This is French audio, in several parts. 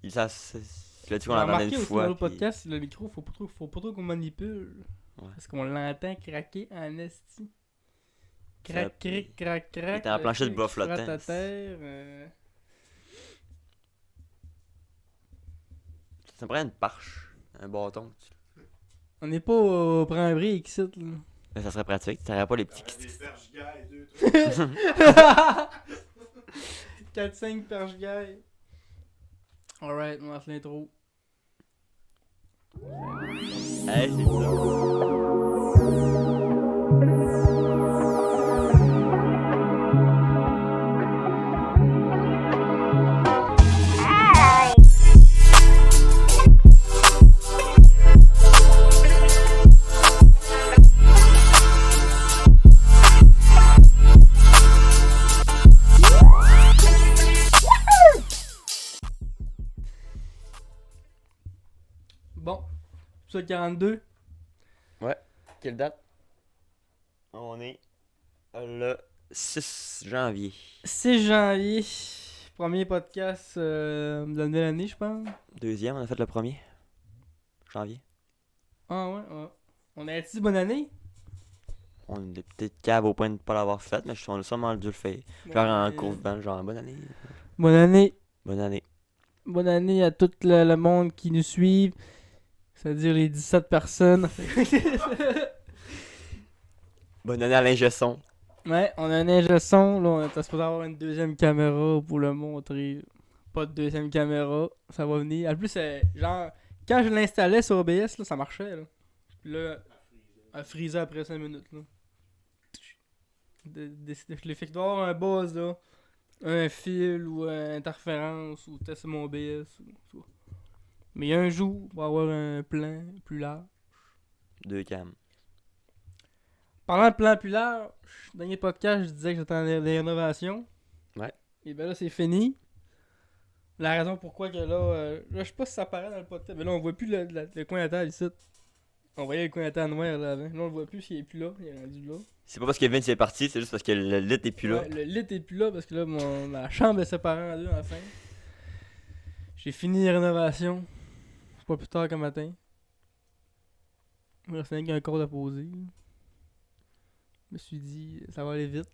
Ça, tu l'as dit qu'on J'ai l'entendait remarqué une aussi fois. dans le puis- podcast, le micro, faut pas trop qu'on manipule. Ouais. Parce qu'on l'entend craquer en esti. Ça- Crac, cric, crac, crac. Il était en le plancher de fil bois qui frotte flottant. à terre. Ça me prend une parche, un bâton. On n'est pas au Prend-Brie ici, là. Mais ça serait pratique, t'aurais pas les petits. Des perches gailles, 2, 3. 4-5 perches gailles. Alright, on lance l'intro. Hey, c'est ça. Bon, épisode 42. Quelle date? On est le 6 janvier. 6 janvier. Premier podcast de la nouvelle année, je pense. Deuxième, on a fait le premier. Janvier. Ah ouais. On a dit bonne année? On est peut-être cave au point de ne pas l'avoir fait, mais on a sûrement dû le faire. Genre en cours de genre bonne année. Bonne année. Bonne année. Bonne année à tout le monde qui nous suit. C'est-à-dire les 17 personnes. Bonne année à l'ingé-son. Ouais, on a un ingé son. Là, on est supposé avoir une deuxième caméra pour le montrer. Pas de deuxième caméra. Ça va venir. En plus, genre, quand je l'installais sur OBS, là, ça marchait. Là, puis là elle freezait après 5 minutes. Là. L'effet qu'il doit y avoir un buzz, là, un fil ou une interférence ou tester mon OBS. Ou... Mais un jour, on va avoir un plan plus large. 2 cams. Parlant de plan plus large, dernier podcast, je disais que j'attendais des rénovations. Ouais. Et ben là, c'est fini. La raison pourquoi que là, je sais pas si ça apparaît dans le podcast, mais là, on voit plus le coin à table ici. On voyait le coin à table noir là avant. Là, on le voit plus, parce qu'il est plus là. Il est rendu là. C'est pas parce que Vince est parti, c'est juste parce que le lit est plus là. Ouais, le lit est plus là parce que là, ma chambre est séparée en deux enfin. J'ai fini les rénovations. Pas plus tard qu'un matin. Il me restait qu'un code à poser. Je me suis dit, ça va aller vite.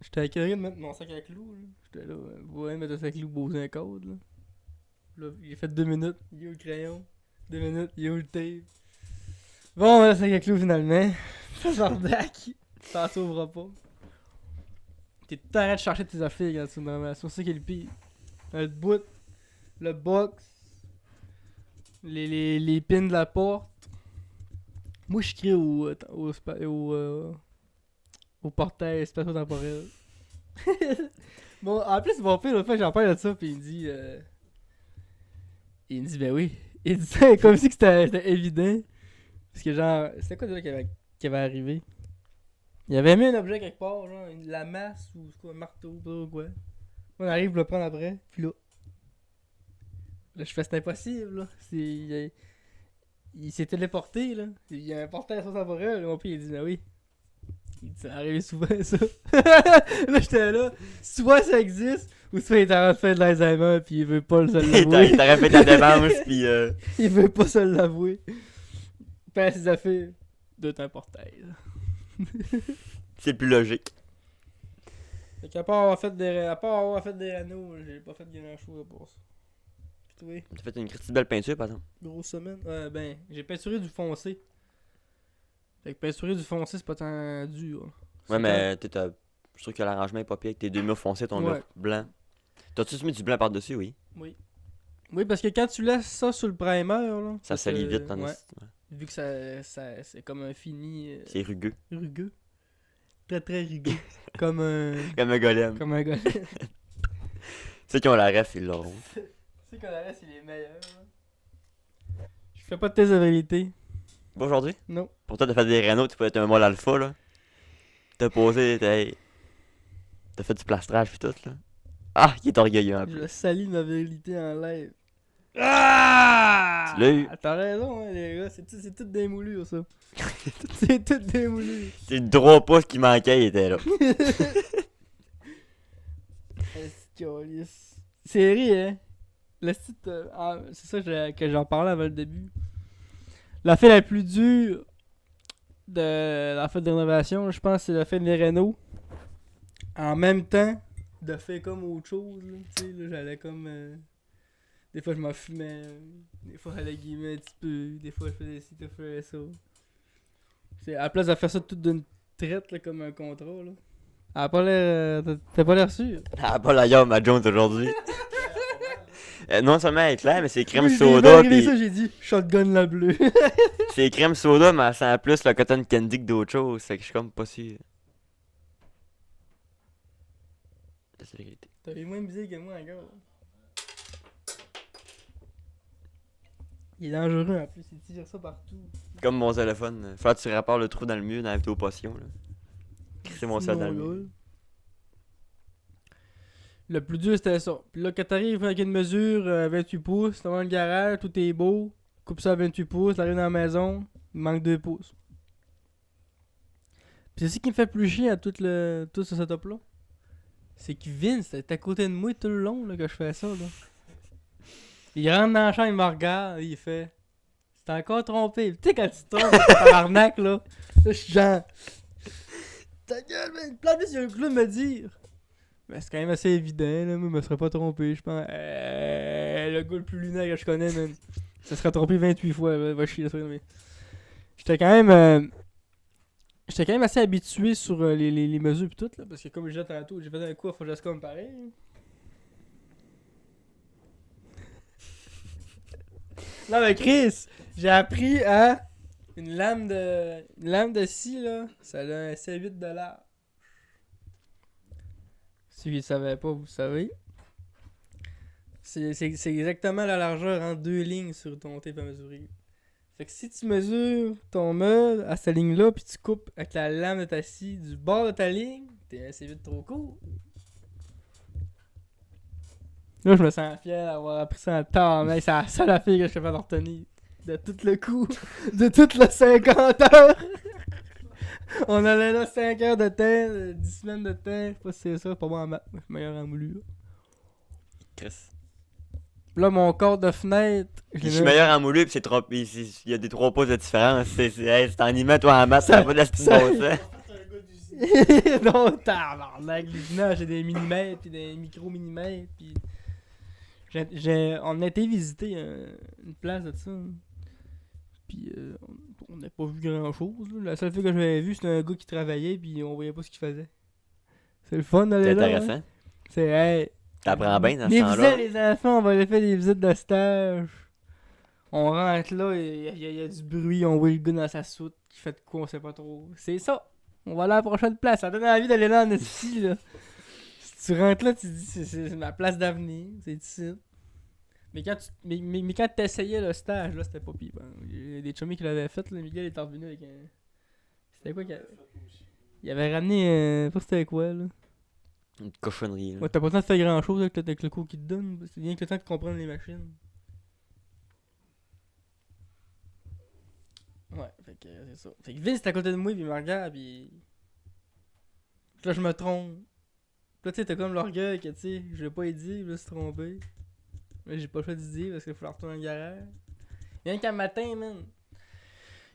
J'étais curieux de mettre mon sac à clous. Là. J'étais là, vous voyez, mettre un sac à clous, poser un code. Là, j'ai fait 2 minutes, il y a le crayon. 2 minutes, il y a le tape. Bon, le sac à clous finalement. Bardac, ça s'ouvre pas. T'es tout le temps en train de chercher tes affaires quand tu me ramènes. C'est ça qui est le pire. Le bout, le box, les pins de la porte. Moi, je crie au portail spatio-temporel. Bon, en plus, mon père, l'autre fois, j'en parle de ça, puis il me dit, ben oui. Il dit ça comme si que c'était évident. Parce que genre, c'était quoi déjà qui avait arrivé? Il avait mis un objet quelque part, genre, la masse ou quoi, un marteau, ou quoi. On arrive pour le prendre après, puis là. Là, je fais, c'est impossible, là. Il s'est téléporté, là. Il y a un portail spatio-temporel, mon père, il dit, ben oui. Il dit, ça arrive souvent, ça. Là, j'étais là. Soit ça existe, ou soit il est en train de faire de l'Alzheimer, puis il veut pas se l'avouer. T'aurais fait ta démarche, pis Il veut pas se l'avouer. Père ses affaires de un portail. c'est plus logique. Fait qu'à part avoir fait des rénaux, j'ai pas fait grand chose pour ça. Pis toi, T'as fait une petite belle peinture, par exemple. grosse semaine. Ben, j'ai peinturé du foncé. Fait que peinturer du foncé, c'est pas tant dur. Ouais, mais je suis sûr que l'arrangement est pas pire avec tes 2 murs foncés, ton Ouais. mur blanc. T'as-tu mis du blanc par-dessus, oui? Oui. Oui, parce que quand tu laisses ça sur le primer, là. Ça parce salit que, vite, ouais, ouais. vu que ça c'est comme un fini. C'est rugueux. Rugueux. Très très rugueux. comme un. Comme un golem. Comme un gars. Ceux qui ont la ref, ils l'auront. Tu sais qu'on a c'est les meilleurs. Là. Je fais pas de test de vérité. Pas aujourd'hui? Non. Pour toi, t'as fait des rénaux, tu peux être un mâle alpha, là. T'as posé, t'as fait du plastrage pis tout, là. Ah, il est orgueilleux un peu. Je salis ma vérité en live. Ah! Tu l'as eu. T'as raison, hein, les gars. C'est tout des moulures, ça. C'est tout des moulures. C'est le 3 pouces qui manquait, il était là. Série, hein. Le site, c'est ça que j'en parlais avant le début. La fait la plus dure de la fête de rénovation, je pense, c'est la fête des rénaux. En même temps, de faire comme autre chose, là. Tu sais, là, j'allais comme. Des fois, je m'en fumais. Des fois, j'allais guillemets un petit peu. Des fois, je faisais ci, des fois, je faisais ça. C'est, à la place de faire ça tout d'une traite, là, comme un contrat, là. Elle a pas l'air. T'as pas l'air sûr. Ah, pas la gueule, ma Jones aujourd'hui. Non seulement elle est claire, mais c'est crème Oui, j'ai soda. arrivé Pis ça, j'ai dit shotgun la bleue. c'est crème soda, mais elle sent plus le cotton candy que d'autres choses. Fait que je suis comme pas sûr. C'est la vérité. T'as eu moins de musique que moi encore. Il est dangereux en plus, il tire ça partout. Comme mon téléphone. Faut que tu répares le trou dans le mur dans la vidéo potion. Là. C'est mon seul dans le mur. Le plus dur c'était ça. Puis là, quand t'arrives avec une mesure 28 pouces, devant le garage, tout est beau. Coupe ça à 28 pouces, t'arrives dans la maison, il manque 2 pouces. Puis c'est ce qui me fait plus chier à tout ce setup là. C'est que Vince, c'était à côté de moi tout le long là, que je fais ça là. Il rentre dans la chambre, il me regarde, il fait t'es encore trompé. Tu sais quand tu te trompes, t'es tabarnak là. Là je suis genre ta gueule, man. Puis en plus, il y a un clou de me dire. Mais c'est quand même assez évident, là. Moi, je me serais pas trompé, je pense. Le gars le plus lunaire que je connais, man. Ça serait trompé 28 fois, va chier, ça, mais. J'étais quand même. J'étais quand même assez habitué sur les mesures pis tout, là. Parce que comme je disais tantôt, j'ai fait un coup, faut que je reste comme pareil. Non, mais Chris, j'ai appris à. Une lame de scie, là, ça a un C8 de large. Si vous ne savez pas, vous savez. C'est exactement la largeur en 2 lignes sur ton tape à mesurer. Fait que si tu mesures ton meuble à cette ligne-là, puis tu coupes avec la lame de ta scie du bord de ta ligne, t'es un C8 trop court. Là, je me sens fier d'avoir appris ça en temps, mais c'est la seule affaire que je suis capable de retenir. De tout le coup, de toutes les 50 heures. On allait là 5 heures de temps, 10 semaines de temps, je sais pas si c'est ça, pas moi en maths, moi je suis meilleur en moulure. Chris. Là, mon corps de fenêtre, Je suis meilleur en moulu pis c'est trop. Il y a des 3 pouces de différence. C'est en imant, toi en maths, ça n'a pas de la petite ça- bon sens. non, tabarnak, l'usinage, j'ai des millimètres, puis des micro-millimètres, puis... On a été visiter une place de ça. Puis on n'a pas vu grand chose. La seule fois que j'avais vu, c'était un gars qui travaillait, puis on voyait pas ce qu'il faisait. C'est le fun d'aller C'est là. intéressant. Hein? C'est, hey. T'apprends bien dans ce Les temps-là. visites, les enfants, on va aller faire des visites de stage. On rentre là, il y a du bruit, on voit le gars dans sa soute qui fait de quoi, on sait pas trop. C'est ça. On va aller à la prochaine place. Ça donne envie d'aller là en esti, là. Si tu rentres là, tu te dis c'est ma place d'avenir, c'est ici. Mais quand t'essayais le stage, là, c'était pas pire. Bon, il y a des chummies qui l'avaient fait, là, Miguel est revenu avec un... C'était quoi qu'il avait... Il avait ramené... pas c'était quoi, là. Une cochonnerie. Là. Ouais, t'as pas le temps de faire grand chose avec le cours qu'il te donne. C'est rien que le temps de comprendre les machines. Ouais, fait que c'est ça. Fait que Vince est à côté de moi, puis il me regarde, puis... Là, je me trompe. Puis là, tu sais, t'as comme l'orgueil que, tu sais, je l'ai pas dit, là, c'est trompé. Mais j'ai pas le choix de dire parce qu'il faut retourner dans le garage. Rien qu'un matin, man.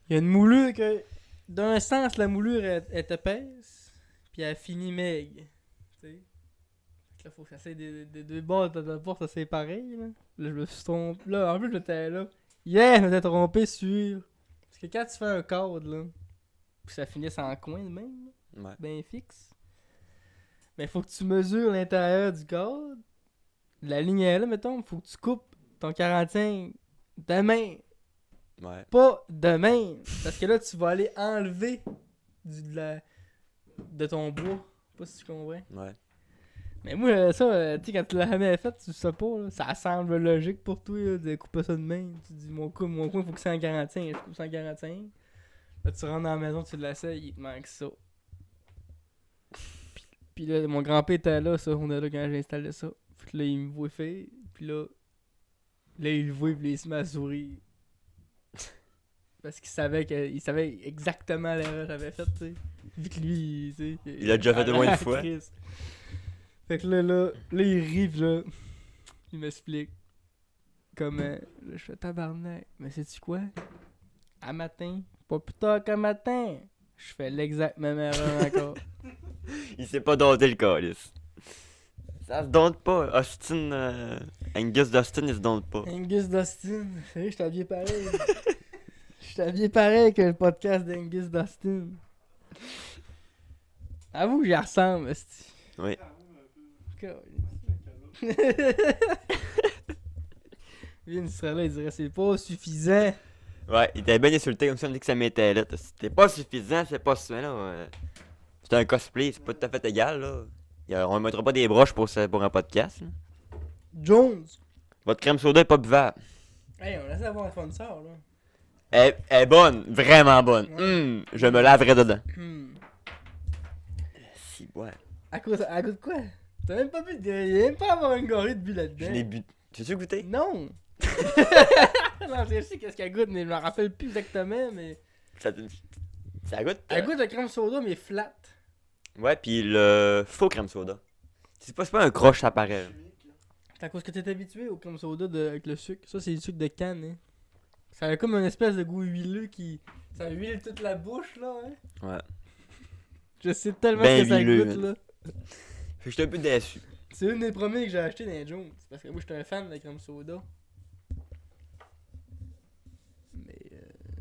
Il y a une moulure que, d'un sens, la moulure est épaisse, puis elle finit maigre. Tu sais. Là, faut que ça soit des deux bords de la porte, ça c'est pareil, là. Là, je me suis trompé. Là, en plus, j'étais là. Yeah, je m'étais trompé sur. Parce que quand tu fais un cadre, là, puis ça finisse en coin de même, Ouais. bien fixe, ben faut que tu mesures l'intérieur du cadre. La ligne est là, mettons, faut que tu coupes ton 45 de main. Ouais. Pas de main. Parce que là, tu vas aller enlever de ton bois. Je sais pas si tu comprends. Ouais. Mais moi, ça, tu sais, quand tu l'as jamais fait, tu sais pas, là, ça semble logique pour toi là, de couper ça de main. Tu dis, mon coin, faut que c'est en 45. Je coupe ça en 45. Là, tu rentres dans la maison, tu l'essayes, il te manque ça. Puis là, mon grand-père était là, ça, on est là quand j'ai installé ça. Fait que là, il me voit faire, puis là, il le voit, puis là, il se met à sourire. Parce qu'il savait exactement l'erreur que j'avais faite, tu sais. Vu que lui, tu sais. Il l'a déjà fait au moins une fois. Fait que là, il rit, pis là, il m'explique. Comme, là, je fais tabarnak. Mais sais-tu quoi? À matin, pas plus tard qu'à matin, je fais l'exact même erreur encore. Il s'est pas dompté le calice. Ça se dompte pas. Angus Dustin, il se dompte pas. Angus Dustin, sérieux, je t'ai habillé pareil. Je t'ai habillé pareil que le podcast d'Angus Dustin. Avoue que j'y ressemble, esti. Oui. Vince serait là, il dirait c'est pas suffisant. Ouais, il était bien insulté comme ça, on dit que ça m'était là. C'était pas suffisant, c'est pas ça, là. C'est un cosplay, c'est pas tout à fait égal, là. On ne mettra pas des broches pour un podcast, là. Jones. Votre crème soda est pas buvable. Hey, on laisse avoir un sponsor, là. Elle est bonne, vraiment bonne. Ouais. Je me laverai dedans. Hmm. Si, ouais. À cause de quoi? T'as même pas bu de... Y'a même pas avoir une gorille de bu là-dedans. Je l'ai bu. Tu veux goûter? Non! Non, je sais qu'est-ce qu'elle goûte, mais je me rappelle plus exactement, mais... Ça goûte? Elle goûte de crème soda, mais flat. Ouais, pis le faux crème soda. C'est pas un croche, ça paraît. Là. C'est à cause que t'es habitué au crème soda avec le sucre. Ça, c'est du sucre de canne, hein. Ça a comme une espèce de goût huileux qui... Ça huile toute la bouche, là, hein. Ouais. Je sais tellement Ben ce que ça huileux, goûte, là. Fait que j'étais un peu déçu. C'est une des premiers que j'ai acheté dans les Jones. Parce que moi, j'étais un fan de la crème soda. Mais...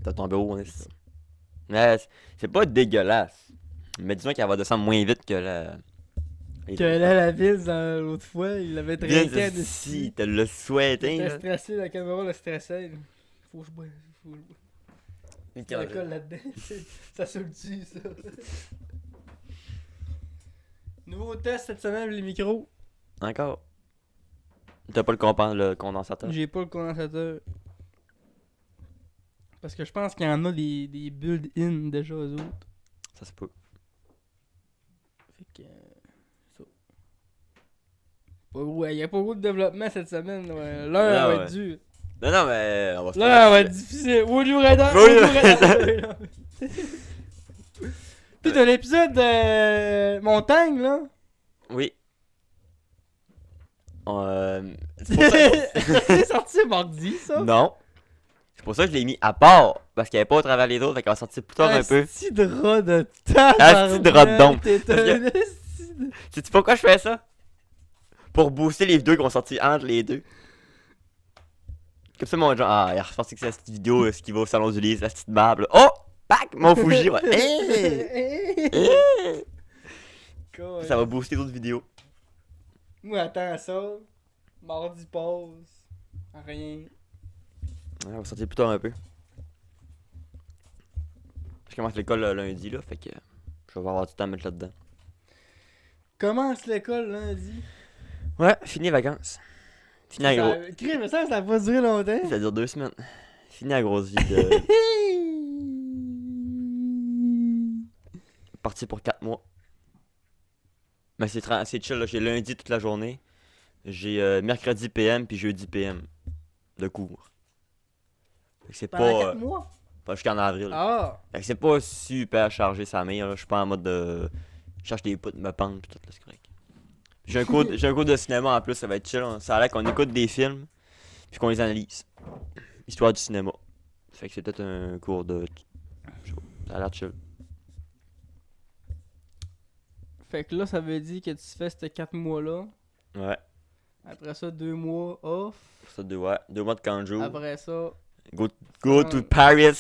T'as tombé haut, on est ça. Mais c'est pas dégueulasse. Mais disons qu'elle va descendre moins vite que la... Que là, la Vince, l'autre fois, il avait Bien, trinqué si, t'as le souhaité, T'es là. stressé, la caméra le stressait. Faut que je boive. Faut que je boive. Il y a l'alcool là-dedans. Ça se le tue, ça. Nouveau test cette semaine, les micros. Encore. T'as pas le condensateur. J'ai pas le condensateur. Parce que je pense qu'il y en a des build-in déjà, eux autres. Ça se peut. Fait que. Ça. Il y a pas beaucoup de développement cette semaine. Ouais. L'heure Ouais, va être dure. Non, mais on va se L'heure va être difficile. Would you rather? Would you Would you rather? Puis t'as l'épisode de Montagne, là. Oui. C'est sorti mardi, ça. Non. C'est pour ça que je l'ai mis à part. Parce qu'il n'y avait pas au travers les autres, fait qu'on va sortir plus tard un peu. Asti de rat de tabarnak. Asti de rat de dompe. T'es Parce un asti de... Sais-tu pourquoi je fais ça? Pour booster les vidéos qui vont sortir entre les deux. Comme ça, mon genre, il a ressorti que c'est cette vidéo, ce qui va au salon du livre, la petite barbe, là. Oh! Pac! Mon Fuji, ouais. Hey! Hey! Ça va booster d'autres vidéos. Moi, attends ça. Mardi passe. Rien. Ouais, on va sortir plus tard un peu. Je commence l'école lundi, là, fait que je vais avoir du temps à mettre là-dedans. Commence l'école lundi. Ouais, fini les vacances. Fini la grosse. Crime, ça va pas durer longtemps. Ça dure 2 semaines. Fini la grosse vie de. Parti pour 4 mois. Mais c'est chill, là. J'ai lundi toute la journée. J'ai mercredi PM puis jeudi PM de cours. Fait que c'est Pendant pas. 4 mois. Pas jusqu'en avril. Ah. Fait que c'est pas super chargé sa mère, là. Je suis pas en mode de. Je cherche des poutres, me pendre pis tout, là, c'est correct. J'ai un cours de cinéma en plus, ça va être chill. Hein. Ça a l'air qu'on écoute des films puis qu'on les analyse. Histoire du cinéma. Fait que c'est peut-être un cours de. Je sais pas, ça a l'air chill. Fait que là, ça veut dire que tu fais ces 4 mois-là. Ouais. Après ça, 2 mois off. Ça, 2 mois de kanjo. Après ça. Go to Paris.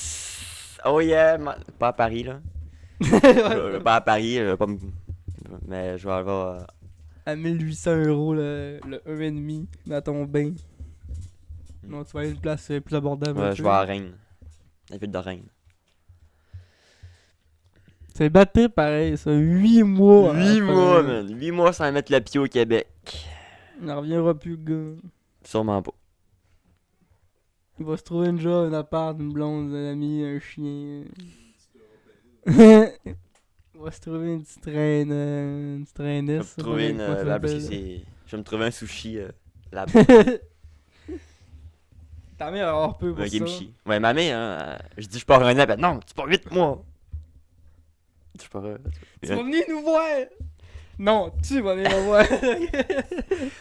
Oh yeah. Pas à Paris, là. Pas à Paris, mais je vais aller à 1800€ le 1,5 dans ton bain. Non, tu vas aller à une place plus abordable. ouais, je vais à Rennes. La ville de Rennes. C'est battu pareil, ça. 8 mois. 8 mois, man. 8 mois sans mettre le pied au Québec. On n'en reviendra plus, gars. Sûrement pas. Il va se trouver une job, un appart, une blonde, un ami, un chien. Il va se trouver une petite traînesse. Je vais me trouver je vais me trouver un sushi là-bas. Ta mère va avoir peu pour Un ça. kimchi. Ouais, ma mère, hein, je dis je pars un an, ben non, tu pars 8 mois. Je pars. Tu vas venir nous voir! Non, tu vas venir me voir.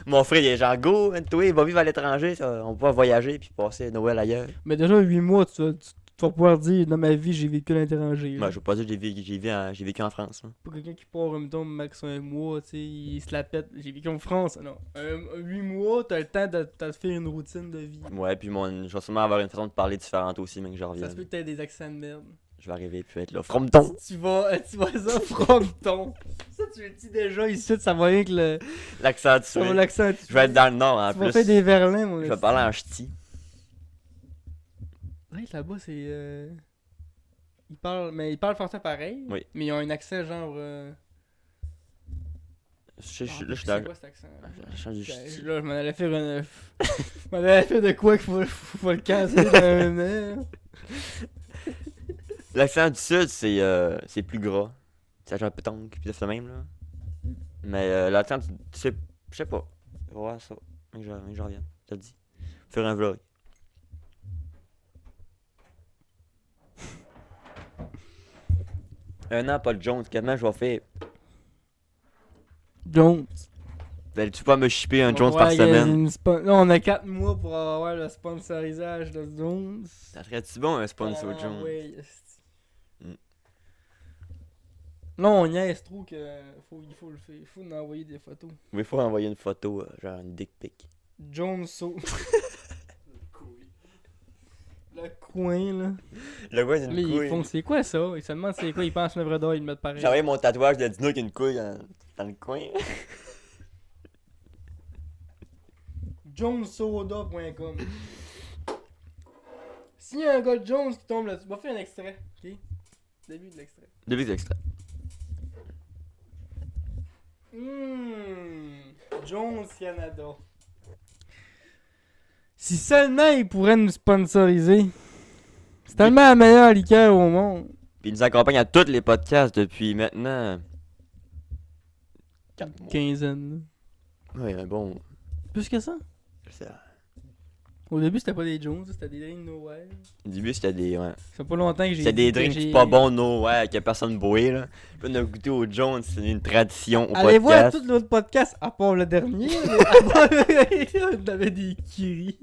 Mon frère, il est genre, go, toi, il va vivre à l'étranger, ça, on va voyager puis passer Noël ailleurs. Mais déjà, 8 mois, tu vas pouvoir dire, dans ma vie, j'ai vécu à l'étranger. là. Moi, je veux pas dire que j'ai vécu en France. Là. Pour quelqu'un qui part, mettons, max un mois, tu sais, il se la pète. J'ai vécu en France, non. 8 mois, t'as le temps de te faire une routine de vie. Ouais, puis je vais sûrement avoir une façon de parler différente aussi, même que je Ça se revienne. peut que t'aies des accents de merde. Je vais arriver puis être là, Frompton! Tu vas ça, Frompton. Ça, tu le dis déjà ici, ça va rien que le. L'accent Ça va tué. l'accent. Je vais être dans le nord en Tu vas plus. faire des verlins, mon Je vais esti. parler en ch'ti. Ouais, là-bas, c'est. Ils parlent français pareil. Oui. Mais ils ont un accent genre. Là, je suis C'est dans. quoi cet accent? Je change du ch'ti. Là, je m'en allais faire une. Je m'en allais faire de quoi qu'il faut le casser dans un an. L'accent du sud, c'est plus gras. C'est genre pétanque, pis ça même, là. Mais l'accent du. Je sais pas. On va voir ça. Mais je reviens. Je te le dis. Faire un vlog. Un an, Paul Jones. Comment je vais faire? Jones. Allais-tu pas me shipper un Jones Ouais, par il y a semaine? Là, on a 4 mois pour avoir le sponsorisage de Jones. Ça serait-tu bon un sponsor Ah, Jones? ouais, esti. Mm. Là, on niaise trop que il faut le faire. Il faut nous envoyer des photos. Mais il faut envoyer une photo, genre une dick pic. Jones So. Le coin, là. Le gars, c'est Là, une ils couille. font, c'est quoi ça? Ils se demandent c'est quoi, ils pensent une œuvre d'art, ils le mettent pareil. J'ai envoyé mon tatouage de Dino qui a une couille dans le coin. jonesoda.com. S'il y a un gars de Jones qui tombe là-dessus, va faire un extrait, ok? Début de l'extrait. Début d'extrait. Jones Canada. Si seulement ils pourraient nous sponsoriser. C'est tellement la meilleure liqueur au monde. Puis il nous accompagne à tous les podcasts depuis maintenant. 4 mois. Quinzaine. Ouais, mais bon. Plus que ça? c'est- Au début, c'était pas des Jones, c'était des drinks Nowhere. Au début, c'était des. Ouais. Ça fait pas longtemps que j'ai. C'était des dit que drinks j'ai- pas bons, no, ouais, que personne boit, là. Puis on a goûté au Jones, c'est une tradition au Allez voir podcast. tout l'autre podcast, à part le dernier. Mais à part... On avait des kiris.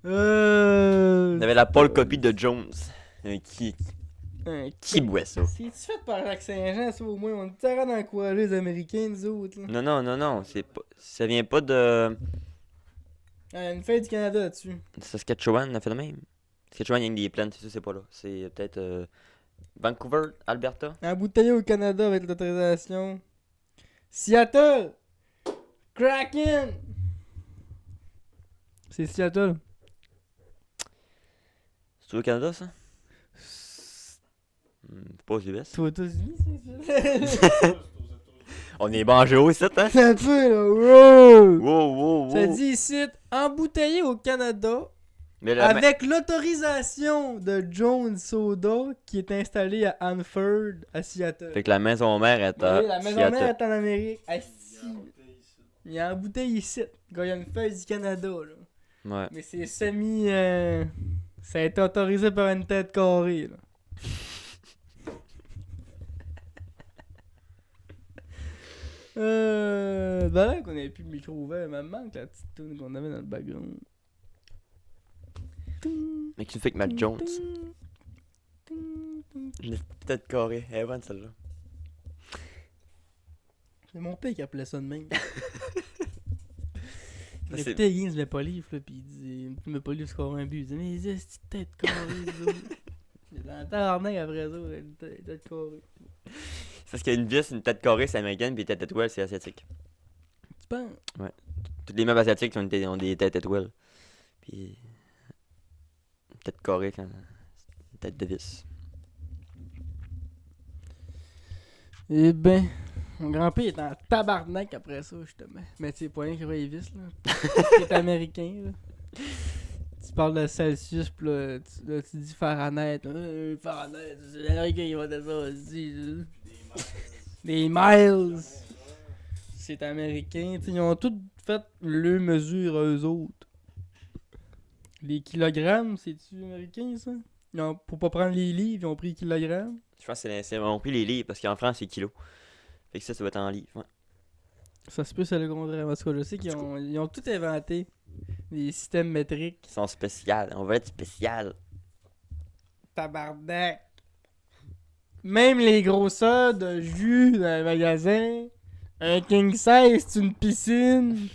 On avait la pole copie de Jones. Qui boit ça? C'est-tu fait par Jacques Saint-Jean, ça, au moins? On est en train d'encourager les Américains, nous autres, là. Non, c'est pas. Ça vient pas de. Ah, une fête du Canada là-dessus. Saskatchewan, on a fait le même. Saskatchewan, il y a des plaines, c'est ça, c'est pas là. C'est peut-être Vancouver, Alberta. Embouteillé au Canada avec l'autorisation. Seattle! Kraken! C'est Seattle. C'est au Canada, ça? C'est pas aux US. C'est aux États-Unis, c'est On est banjo ici, hein? ça? Fait, là, wow! Wow. Ça dit ici, embouteillé au Canada Mais la avec l'autorisation de Jones Soda qui est installé à Hanford, à Seattle. Fait que la maison mère est à Oui, la maison Seattle. mère est en Amérique. Il y a une bouteille ici. Quand il y a une feuille du Canada, là. Ouais. Mais c'est semi. Ça a été autorisé par une tête carrée, là. Ben là qu'on avait plus le micro ouvert, mais me manque la petite tune qu'on avait dans le background. Mais qui fait que Matt Jones? Une tête carrée. Elle est bonne celle-là. C'est mon père qui appelait ça de même. Ça, Il c'est- écoutait Higgins le police, là, pis il disait, tu me police score un but. Il disait, mais c'est cette tête carrée, ça. Il est dans le tabarnak après ça, une tête carrée. C'est parce qu'il y a une vis, une tête carrée, c'est américaine, puis tête étoile, c'est asiatique. Tu penses? Toutes les meubles asiatiques ont des têtes étoiles. Puis. Une tête carrée, quand. Une tête de vis. Eh ben, mon grand-père est en tabarnak après ça, justement. Mais tu sais, pas rien qu'il y vis, là. Il est américain, là. Tu parles de Celsius, pis là, tu dis Fahrenheit. Fahrenheit, c'est l'américain qui va dire ça aussi. là. Des miles. C'est américain. T'sais, ils ont tous fait le mesure eux autres. Les kilogrammes, c'est-tu américain, ça? Pour pas prendre les livres, ils ont pris kilogrammes. Je pense que ils ont pris les livres parce qu'en France, c'est kilos. Fait que ça doit être en livres. Ouais. Ça se peut, c'est le contraire. Parce que je sais ils ont tout inventé. Des systèmes métriques. Ils sont spéciaux. On va être spécial. Tabarnak. Même les grosseurs de jus dans les magasins. Un king size, c'est une piscine.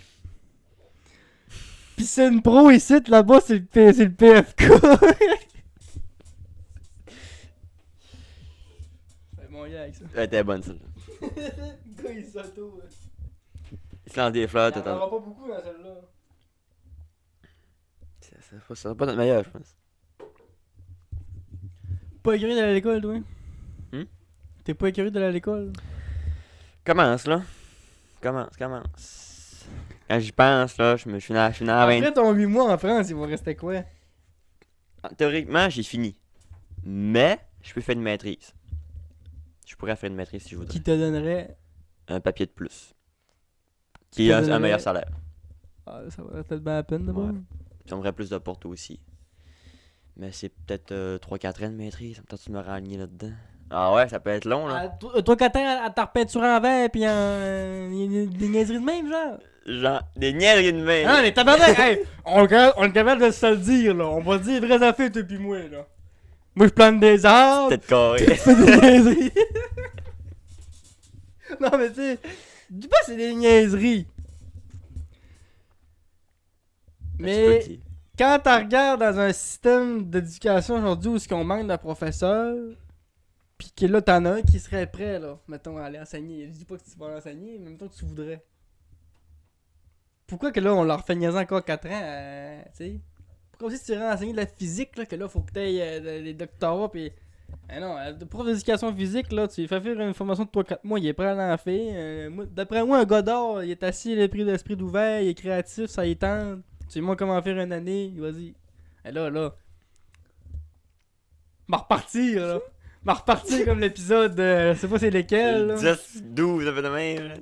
Piscine pro ici, là-bas, c'est le PFK. C'est mon gag, ça. Elle était bonne, ça. Le gars, il s'auto. Il se lance des fleurs, Il y en t'attends. aura pas beaucoup dans celle-là. Ça sera pas notre meilleur, je pense. Pas écœuré d'aller à l'école, toi? Hmm? T'es pas écœuré d'aller à l'école? Commence, là. Commence. Quand j'y pense, là, je suis dans la 20. Après ton 8 mois en France, il va rester quoi? Théoriquement, j'ai fini. Mais, je peux faire une maîtrise. Je pourrais faire une maîtrise si je voudrais. Qui te donnerait... Un papier de plus. Qui a un donnerait- meilleur salaire. Ah, ça va peut-être bien la peine, d'abord. Ouais. Puis ça me ferait plus de portes aussi. Mais c'est peut-être 3-4 ans de maîtrise. Peut-être que tu me aligné là-dedans. Ah ouais, ça peut être long, là. Toi, quand à ta repeinture en verre, pis des niaiseries de même, genre. Genre, des niaiseries de main. Ah, les tabarnak! Hey, on est capable de se le dire, là. On va se dire les vraies affaires, toi pis moi, là. Moi, je plante des arbres. Tête carrée. Je fais des niaiseries. Non, mais tu sais, dis pas que c'est des niaiseries. Mais quand tu regardes dans un système d'éducation aujourd'hui où est-ce qu'on manque de professeurs, pis que là, t'en as un qui serait prêt, là, mettons, à aller enseigner. Je dis pas que tu vas enseigner, mais mettons que tu voudrais. Pourquoi que là, on leur fait niaiser encore 4 ans, tu sais? Pourquoi aussi si tu veux enseigner de la physique, là, que là, faut que t'aies des doctorats, pis... Ah non, le prof d'éducation physique, là, tu lui fais faire une formation de 3-4 mois, il est prêt à l'en faire. D'après moi, un gars d'or, il est assis, l'esprit d'ouvert, il est créatif, ça y tente. Tu lui montres comment faire une année, vas-y. Et là. M'a repartir, là. M'a repartir comme l'épisode, je sais pas c'est lesquels, là. 10, 12, ça fait de même, là.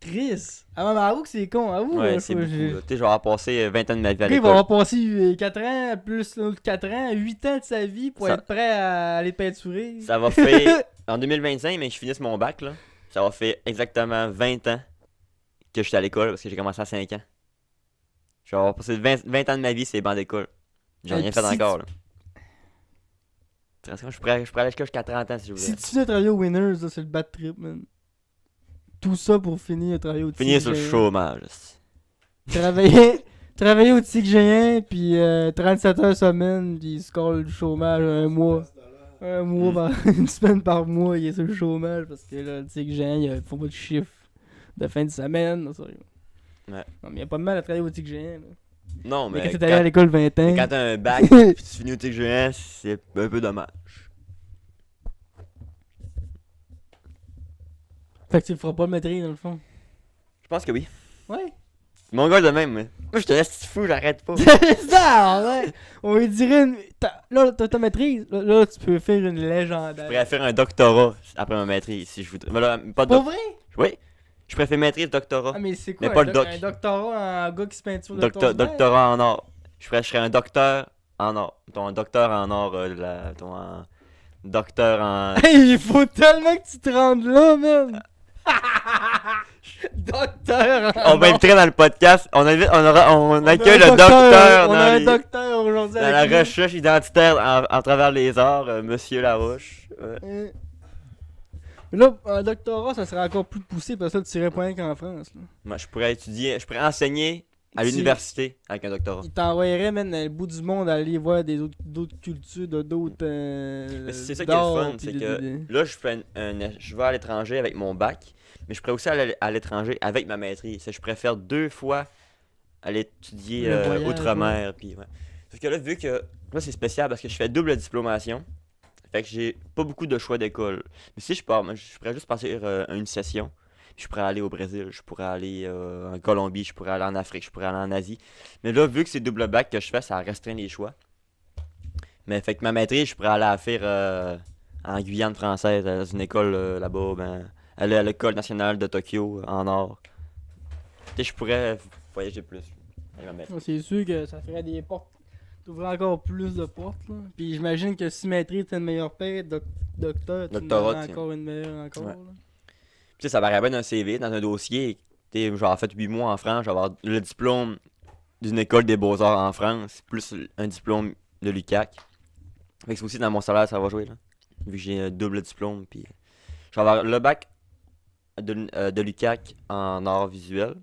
Chris! Ah, mais avoue que c'est con, avoue. Ouais, là, c'est faut- beaucoup, j'ai- là. Tu sais, je vais avoir passé 20 ans de ma vie à Après, il va l'école. avoir passé 4 ans, plus l'autre 4 ans, 8 ans de sa vie pour Ça- être prêt à aller peinturer. Ça va faire, en 2025, mais que je finisse mon bac, là, ça va faire exactement 20 ans que je suis à l'école, parce que j'ai commencé à 5 ans. Je vais avoir passé 20 ans de ma vie, c'est banc d'école. J'ai Hey, rien pis fait si encore, là. Je pourrais aller jusqu'à 30 ans si je Si voulais. tu finis à travailler au Winners, là, c'est le bad trip, man. Tout ça pour finir à travailler au Finir Tigre sur le Géant. chômage. Travailler au Tigre Géant, puis 37 heures semaine, puis il score du chômage un mois. Un mois une semaine par mois, il est sur le chômage parce que là, le Tigre Géant, il faut pas de chiffre de fin de semaine. Là, sérieux. Ouais. Non, mais y a pas de mal à travailler au Tigre Géant. Là. Non, Mais mais quand t'es allé à l'école 20 ans. quand t'as un bac pis tu finis au Tigre Géant, c'est un peu dommage. Fait que tu le feras pas le maîtrise dans le fond. Je pense que oui. Ouais. Mon gars de même, moi. Moi, je te laisse fou, j'arrête pas. Ça, ouais. On lui dirait là, t'as ta maîtrise. Là, tu peux faire une Je légendaire. pourrais faire un doctorat après ma maîtrise si je voudrais. Mais là, pas de Pas vrai? Oui. Je pourrais faire maîtrise, doctorat. Ah, mais c'est quoi Mais pas le doc. un doctorat en gars qui se peinture de Doctorat en or. Je serais un docteur en or. Un docteur en or, docteur en. Hey, il faut tellement que tu te rendes là, man! Docteur! On va inviter dans le podcast. On accueille le On docteur a un dans docteur aujourd'hui la avec nous. recherche identitaire à travers les arts, Monsieur Larouche. Ouais. Mais là, un doctorat, ça serait encore plus poussé parce que ça, tu irais pas rien qu'en France. Là. Moi, je pourrais enseigner à Tu- l'université avec un doctorat. Il t'envoyerait, man, dans le bout du monde à aller voir d'autres cultures, d'autres. Mais c'est ça qui est le fun, c'est que là, je vais à l'étranger avec mon bac, mais je pourrais aussi aller à l'étranger avec ma maîtrise. Je préfère 2 fois aller étudier Le voyage, outre-mer. Puis, ouais. Sauf que là, vu que là, c'est spécial parce que je fais double diplomation, fait que j'ai pas beaucoup de choix d'école. Mais si je pars, je pourrais juste passer une session. Je pourrais aller au Brésil, je pourrais aller en Colombie, je pourrais aller en Afrique, je pourrais aller en Asie. Mais là, vu que c'est double bac que je fais, ça restreint les choix. Mais fait que ma maîtrise, je pourrais aller la faire en Guyane française, dans une école là-bas, aller à l'école nationale de Tokyo, en or. Tu sais, je pourrais voyager plus. Jamais. C'est sûr que ça ferait des portes. T'ouvrais encore plus de portes, là. Puis j'imagine que si maîtrise t'as une meilleure paie, docteur, tu en Doctorat, aurais tiens. encore une meilleure encore. Ouais. Là. Tu sais, ça paraît bien dans un CV, dans un dossier. Tu sais, genre, fait 8 mois en France, je vais avoir le diplôme d'une école des beaux-arts en France, plus un diplôme de l'UQAC. Fait que c'est aussi dans mon salaire, ça va jouer, là. Vu que j'ai un double diplôme, puis je vais avoir le bac de l'UQAC en art visuel,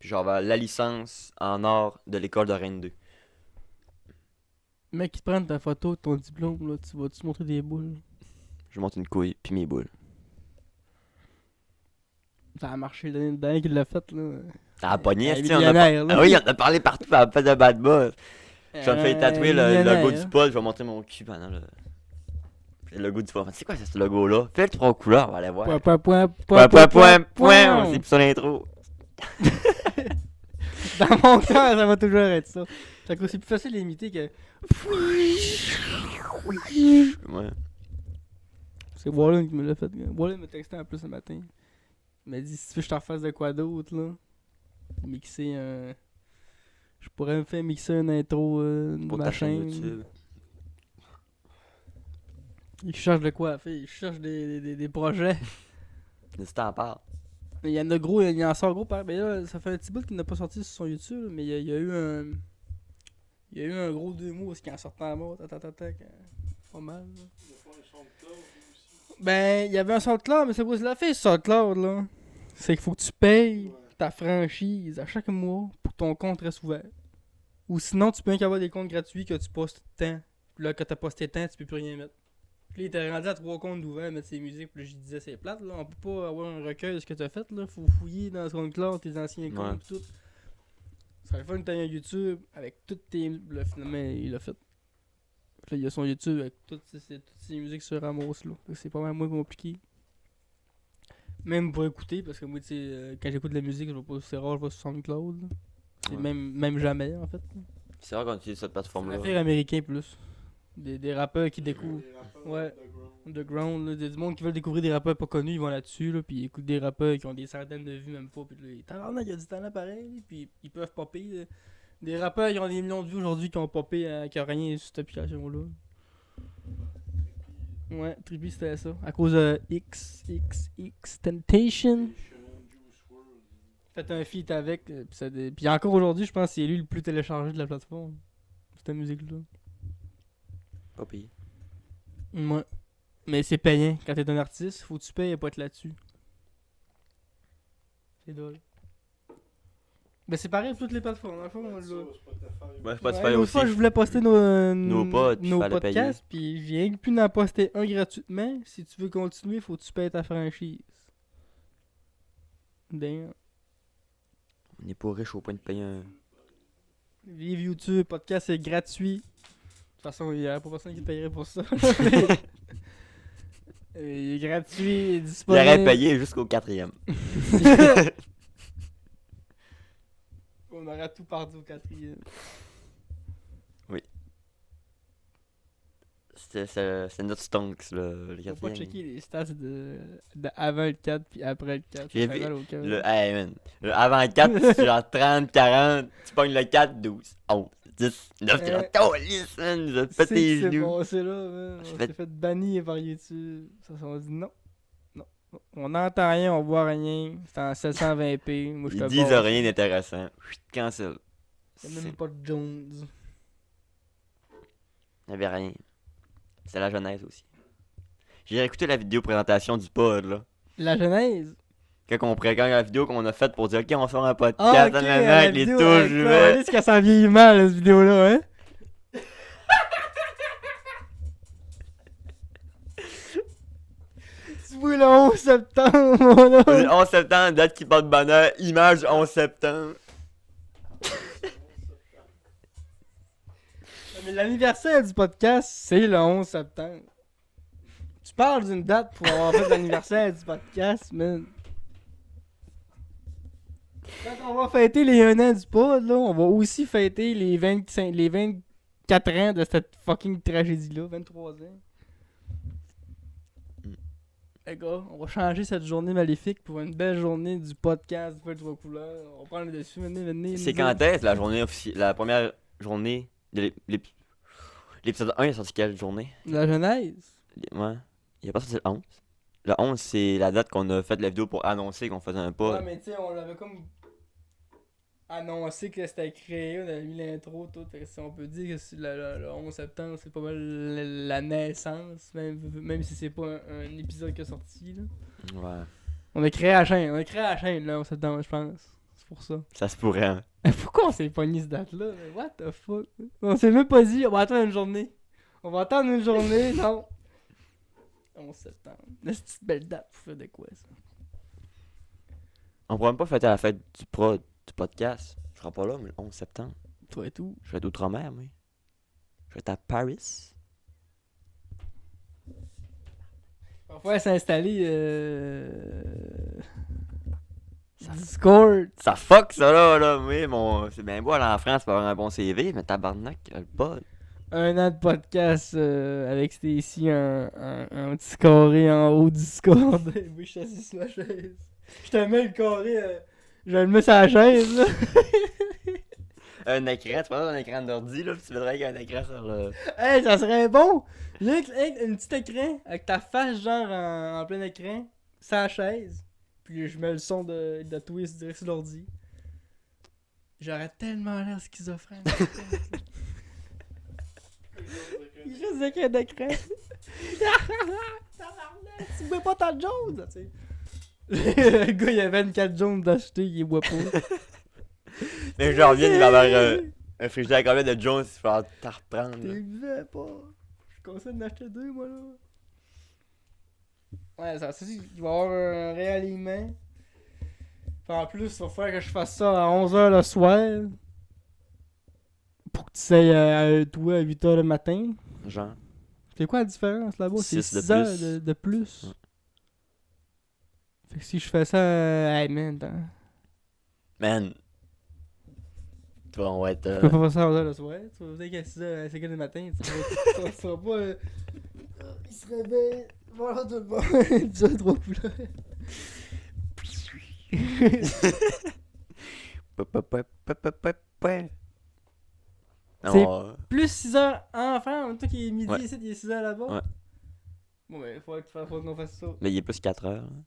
puis je vais avoir la licence en art de l'école de Rennes 2. Mec, qui te prennent ta photo de ton diplôme, là, tu vas-tu montrer des boules? Je monte une couille, puis mes boules. Ça a marché l'année dernière qu'il l'a fait, là. Ça a pogné, Elle est esti, on a millionnaire, là. Ah oui, on a parlé partout, on a fait de bad buzz. Je vais me faire tatouer le Millionnaire, logo hein. du pod, je vais montrer mon cul pendant le logo du pod. C'est quoi ce logo-là? Fais le 3 couleurs, on va aller voir. Point. C'est plus ça l'intro. Dans mon cœur, ça va toujours être ça. Fait que c'est plus facile à imiter que. Ouais. C'est Wallen qui me l'a fait. Wallen m'a texté en plus ce matin. Il m'a dit si tu veux que je te refasse de quoi d'autre, là. Mixer un. Je pourrais me faire mixer une intro de Pour ma ta chaîne chaîne. YouTube. Il cherche de quoi faire. Il cherche des projets. N'hésite à en parler. Il y en a gros, il en sort gros par. Mais là, ça fait un petit bout qu'il n'a pas sorti sur son YouTube, mais il y a eu un. Il y a eu un gros 2 mots qui en sortait en mode. Pas mal. Là. Il va faire un son de cloud, lui aussi. Ben, il y avait un SoundCloud, mais c'est pas ce qu'il a fait, ce SoundCloud, là. C'est qu'il faut que tu payes ta franchise à chaque mois pour que ton compte reste ouvert. Ou sinon, tu peux même avoir des comptes gratuits que tu postes tant. Puis là, quand t'as posté tant, tu peux plus rien mettre. Puis là, il était rendu à 3 comptes ouverts à mettre ses musiques. Puis là, je disais, c'est plate, là. On peut pas avoir un recueil de ce que t'as fait, là. Faut fouiller dans SoundCloud tes anciens comptes, Ouais. pis tout. Ça serait le fun que t'aies un YouTube avec toutes tes. Là, finalement, il l'a fait. Puis là, il y a son YouTube avec toutes ses musiques sur Ramos, là. Fait que c'est pas mal moins compliqué. Même pour écouter, parce que moi, tu sais, quand j'écoute de la musique, je vais pas, c'est rare, je vais sur SoundCloud. Là. C'est Ouais. même jamais, en fait. C'est vrai qu'on utilise cette plateforme-là. Affaire américain plus. Des rappeurs qui découvrent. Les rappeurs Ouais. underground. Underground, là, du monde qui veulent découvrir des rappeurs pas connus, ils vont là-dessus, là, puis ils écoutent des rappeurs qui ont des centaines de vues, même pas, puis là, tabarnak, il y a du talent pareil, puis ils peuvent popper. Là. Des rappeurs qui ont des millions de vues aujourd'hui qui ont popé, qui ont rien sur cette application-là. Ouais, Trippy c'était ça. À cause de XXX Temptation. Juice WRLD. Fait un feat avec, puis encore aujourd'hui, je pense que c'est lui le plus téléchargé de la plateforme. Cette musique-là. Pas payé. Ouais. Mais c'est payant. Quand t'es un artiste, faut que tu payes pour être là-dessus. C'est drôle. Ben c'est pareil pour toutes les plateformes. Dans le fond, on l'a. Ouais, Spotify Ouais, l'autre aussi. fois, je voulais poster nos Nos pods, puis fallait podcasts, puis je viens plus d'en poster un gratuitement. Si tu veux continuer, faut que tu payes ta franchise. Damn. On n'est pas riche au point de payer un. Vive YouTube, podcast c'est gratuit. De toute façon, il n'y a pas personne qui payerait pour ça. Il est gratuit, Il disponible. aurait payé jusqu'au 4e. On aurait tout perdu au 4e. C'est notre stonks, là, le Faut pas 4e. checker les stats de avant le 4 puis après le 4. J'ai Ça fait vu mal au cœur. Hey, man. Le avant le 4, c'est genre 30, 40. Tu pognes le 4, 12, 11, 10, 9. T'es là, oh, lisse, man. Nous a C'est pété que les c'est genoux. passé là, man. J'ai On fait- s'est fait bannir par YouTube. Ça, on dit non. Non. On n'entend rien, on voit rien. C'est en 720p. Moi, je Ils te disent barre. rien d'intéressant. Chut, cancel. Il y a même pas de Jones. Il n'y avait rien. C'est la genèse aussi. J'ai écouté la vidéo présentation du pod, là. La genèse. Quand la vidéo qu'on a faite pour dire, ok, on va faire un Ah, podcast, ok, nanana, avec les touches, ouais. Est-ce que ça vieillit mal, cette vidéo-là, hein? Tu vois le 11 septembre, mon homme. Le 11 septembre, date qui porte bonheur, image du 11 septembre. Mais l'anniversaire du podcast, c'est le 11 septembre. Tu parles d'une date pour avoir fait l'anniversaire du podcast, man. Quand on va fêter les 1 an du pod, là, on va aussi fêter les 24 ans de cette fucking tragédie-là, 23 ans. Les gars, on va changer cette journée maléfique pour une belle journée du podcast Feu 3 couleurs. On va prendre le dessus, venez. C'est quand est-ce la journée officielle, la première journée de l'épisode 1 est sorti quelle journée? La genèse. Ouais. Il a pas sorti le 11. Le 11, c'est la date qu'on a fait la vidéo pour annoncer qu'on faisait un Ouais, pod. mais tu sais, on l'avait comme annoncé que c'était créé, on avait mis l'intro, tout. Fait que si on peut dire que le 11 septembre, c'est pas mal la naissance, même si c'est pas un épisode qui est sorti, là. Ouais. On a créé la chaîne, le 11 septembre, je pense. C'est pour ça. Ça se pourrait, hein. Mais pourquoi on s'est pogné cette date-là? Mais what the fuck? On s'est même pas dit, on va attendre une journée. Non. 11 septembre. C'est une petite belle date pour faire de quoi, ça? On pourrait même pas fêter la fête du podcast. Je serai pas là, mais le 11 septembre. Toi et tout. Je vais être outre-mer, moi. Je vais être à Paris. On va s'installer Discord. Ça fuck ça là, oui, c'est bien beau aller en France pour avoir un bon CV, mais tabarnak, le pod. Un an de podcast avec Stacy un petit carré en haut du Discord. Moi, je suis assis sur la chaise. Je te mets le carré, je le mets sur la chaise, là. Un écran, tu parles d'un écran d'ordi, là, puis tu voudrais qu'il y ait un écran sur le... Hey, ça serait bon! J'ai un petit écran avec ta face, genre en plein écran, sur la chaise. Puis je mets le son de Twist direct sur l'ordi. J'aurais tellement l'air schizophrène. Juste avec un écran. Tabarnak, tu bois pas ta jaune, tu sais. Le gars, il y a 24 jaunes d'acheter, il boit pas. Mais je reviens, il va y avoir un frigidaire combien de Jones, il va falloir t'en reprendre. T'es Là. buvais pas. Je conseille d'en acheter 2, moi, là. Ouais, ça, il va y avoir un réalignement. Puis en plus, il va falloir que je fasse ça à 11h le soir. Pour que tu sais, toi, à 8h le matin. Genre. C'est quoi la différence là-bas? C'est 6 de 6 heures plus. de plus. Ouais. Fait que si je fais ça, hey man, Man. Toi, on va être... tu peux pas faire ça à 11h le soir. Tu vas dire qu'à 6h, à 5h du matin, tu seras pas. Il se réveille, voilà tout le monde. Épisode 3 couleurs. Non, Plus 6h enfant, toi qui est midi Ouais. ici, il est 6h là-bas. Ouais. Bon, ben, faut qu'on fasse ça. mais il est plus 4 heures. Hein.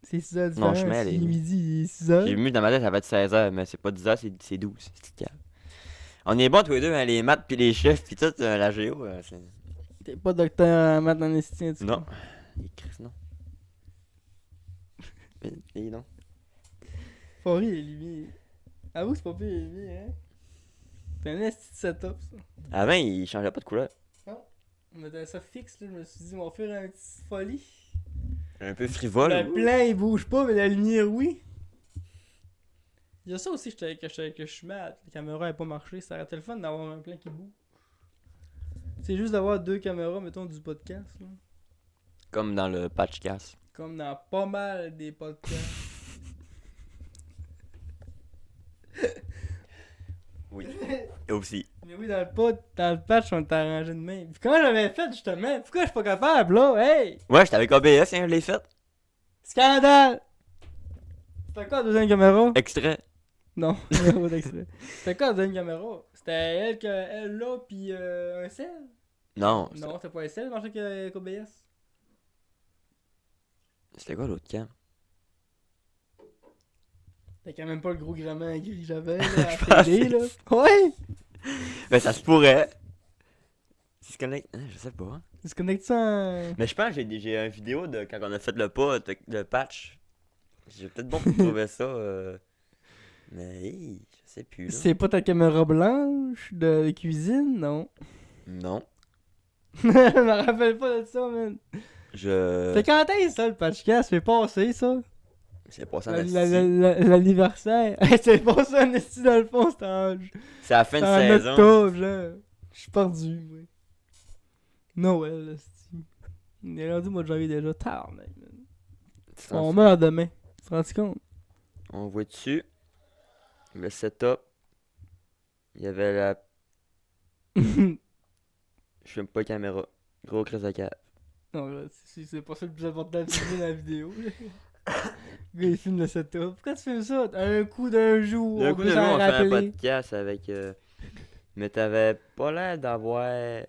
C'est 6h Non, différent. je mets, Si les- midi, il est 6h. J'ai vu dans ma tête, ça va être 16 heures, mais c'est pas 10 heures, c'est 12. C'est calme. On est bons tous les deux, hein, les maths puis les chiffres puis tout, la géo. C'est... T'es pas docteur en maths en esthétique, en tout cas. Non. Les Chris, non. Mais non. Faut rire, les lumières. Avoue, c'est pas pire, les lumières, hein. C'est un esti de setup, ça. Avant, il changeait pas de couleur. On mettait ça fixe, là. Je me suis dit, on va faire une petite folie. Un peu frivole. Le plan, il bouge pas, mais la lumière, oui. Il y a ça aussi que je suis mal. La caméra n'a pas marché. Ça aurait été le fun d'avoir un plan qui bouge. C'est juste d'avoir 2 caméras, mettons, du podcast, là. Comme dans le patchcast. Comme dans pas mal des podcasts. Oui. Et aussi. Mais oui, dans le patch, on t'a arrangé de même. Puis comment j'avais fait, justement? Pourquoi je suis pas capable, là? Hey! Ouais, j'étais avec OBS, hein, je l'ai fait. Scandale! C'était quoi la deuxième caméra? Extrait. Non, il n'y a pas d'extrait. C'était quoi la deuxième caméra? C'était elle là, pis un sel? Non. Non, c'était pas un sel, marchait qu'OBS. C'était quoi l'autre cam? C'était quand même pas le gros grammaire gris que j'avais, là, à Je la télé, là. Ouais! Ben, ça se pourrait. Si se connecte. Je sais pas. Hein. Tu se connectes ça en... Mais je pense que j'ai une vidéo de quand on a fait le pas, le patch. J'ai peut-être bon pour trouver ça. Mais hey, je sais plus. Là. C'est pas ta caméra blanche de cuisine, non? Non. Je me rappelle pas de ça, man. C'est quand est-ce ça, le patchcast? C'est passé, ça? C'est pas ça, L'anniversaire. C'est pas ça, un esti dans le fond, c'est C'est la fin de en saison. octobre, là. Je suis perdu, moi. Noël, esti. On est rendu au mois de janvier déjà. Tard, mec. On meurt demain. Tu te rends compte? On voit dessus le setup. Il y avait la. Je filme pas la caméra. Gros crise de cave. Non, là, c'est pas ça le plus important de filmer dans la vidéo. Le gars, il filme le setup. Pourquoi tu fais ça? Un coup d'un jour, D'un on coup peut de jour, s'en on fait un rappeler. podcast avec. Mais t'avais pas l'air d'avoir.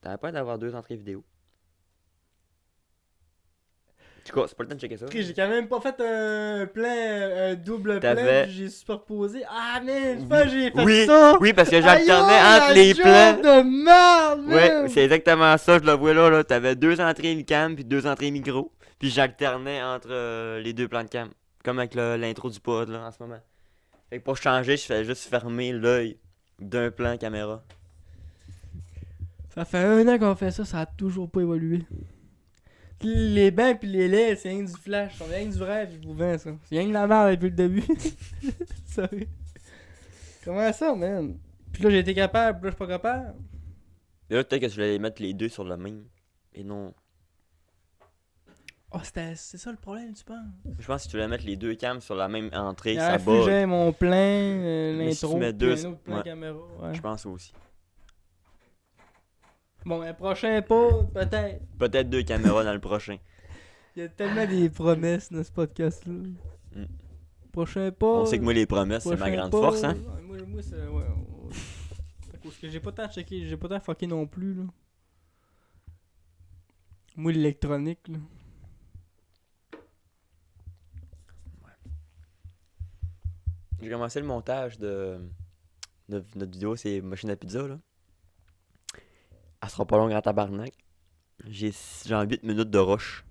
T'avais pas l'air d'avoir 2 entrées vidéo. En tout cas, c'est pas le temps de checker ça. Ok, j'ai quand même pas fait un plan, un double plan, T'avais- puis j'ai superposé. Ah, man, je Oui. pense que j'ai fait Oui, ça! oui, parce que Aïe, j'alternais aïe, entre la les job plans. de merde, man! Ouais, c'est exactement ça, je le vois là. T'avais 2 entrées cam puis 2 entrées micro. Puis j'alternais entre les 2 plans de cam. Comme avec l'intro du pod là en ce moment. Fait que pour changer, je fais juste fermer l'œil d'un plan caméra. Ça fait 1 an qu'on fait ça, ça a toujours pas évolué. Les bancs pis les laits, c'est rien du flash, c'est rien du rêve, je vous vends ça. C'est rien de la merde depuis le début. Sorry. Comment ça, man? Pis là, j'ai été capable, pis là, je suis pas capable. Et là, peut-être que je voulais mettre les deux sur le même. Et non. Oh, c'est ça le problème, tu penses? Je pense que si tu voulais mettre les 2 cams sur la même entrée, Il ça aurait fallu que bug. j'aie mon plan, Mais si tu l'intro, mets pis deux, un autre plan ouais. caméra. Ouais. Je pense aussi. Bon, un prochain pas, peut-être. Peut-être 2 caméras dans le prochain. Il y a tellement des promesses dans ce podcast-là. Prochain pas. On sait que moi, les promesses, c'est ma prochain grande pas. force, hein. Ouais, moi c'est. Ouais. Parce que j'ai pas tant checké, j'ai pas tant fucké non plus, là. Moi, l'électronique, là. J'ai commencé le montage de notre vidéo, c'est machine à pizza, là. Elle sera pas longue en tabarnak. J'ai 8 minutes de rush.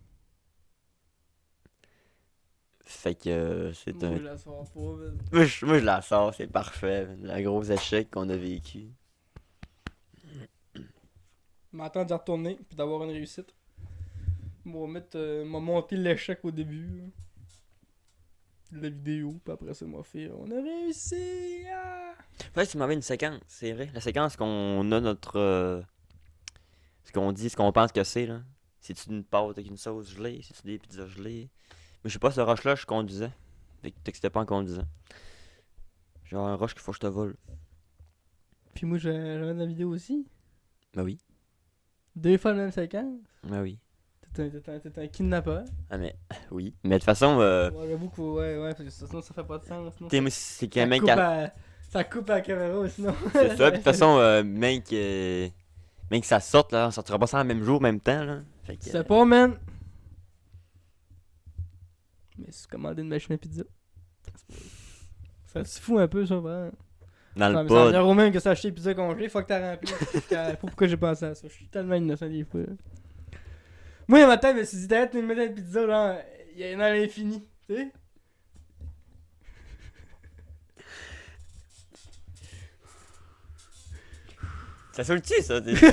Fait que c'est Moi, un. je la sors pas, man. Moi, je la sors, c'est parfait. Le gros échec qu'on a vécu. M'attends d'y retourner, puis d'avoir une réussite. M'a monté l'échec au début, là. De la vidéo, puis après ça, m'a fait on a réussi! Ah! Ouais, tu m'avais une séquence, c'est vrai. La séquence qu'on a notre. Ce qu'on dit, ce qu'on pense que c'est, là. C'est-tu une pâte avec une sauce gelée? C'est-tu des pizzas gelées? Mais je sais pas, ce rush-là, je conduisais. Fait que t'excitais pas en conduisant. Genre un rush qu'il faut que je te vole. Puis moi, j'avais de la vidéo aussi. Ben oui. 2 fois la même séquence. Ben oui. T'es un kidnappeur. Ah, mais. Oui. Mais de toute façon, Ouais, j'avoue que ouais, parce que sinon ça fait pas de sens. Sinon, t'sais, moi, c'est ça, qu'un mec. ça coupe à la caméra, sinon. C'est ça, pis de toute façon, mec. Mec, ça sorte, là. On sortira pas ça le même jour, même temps, là. Fait que. Tu sais pas, man. Mais si tu commandais une machine à pizza. Ça se fout un peu, ça, vraiment. Dans Ça le me pod. semble même que ça acheter pizza congelée, faut que t'as rempli. Je sais pas pourquoi j'ai pensé à ça. Je suis tellement innocent des fois. Moi, un matin, je me suis dit, t'arrêtes de me mettre une pizza, là, il y en a l'infini, tu sais? Ça saoule-tu, ça? Depuis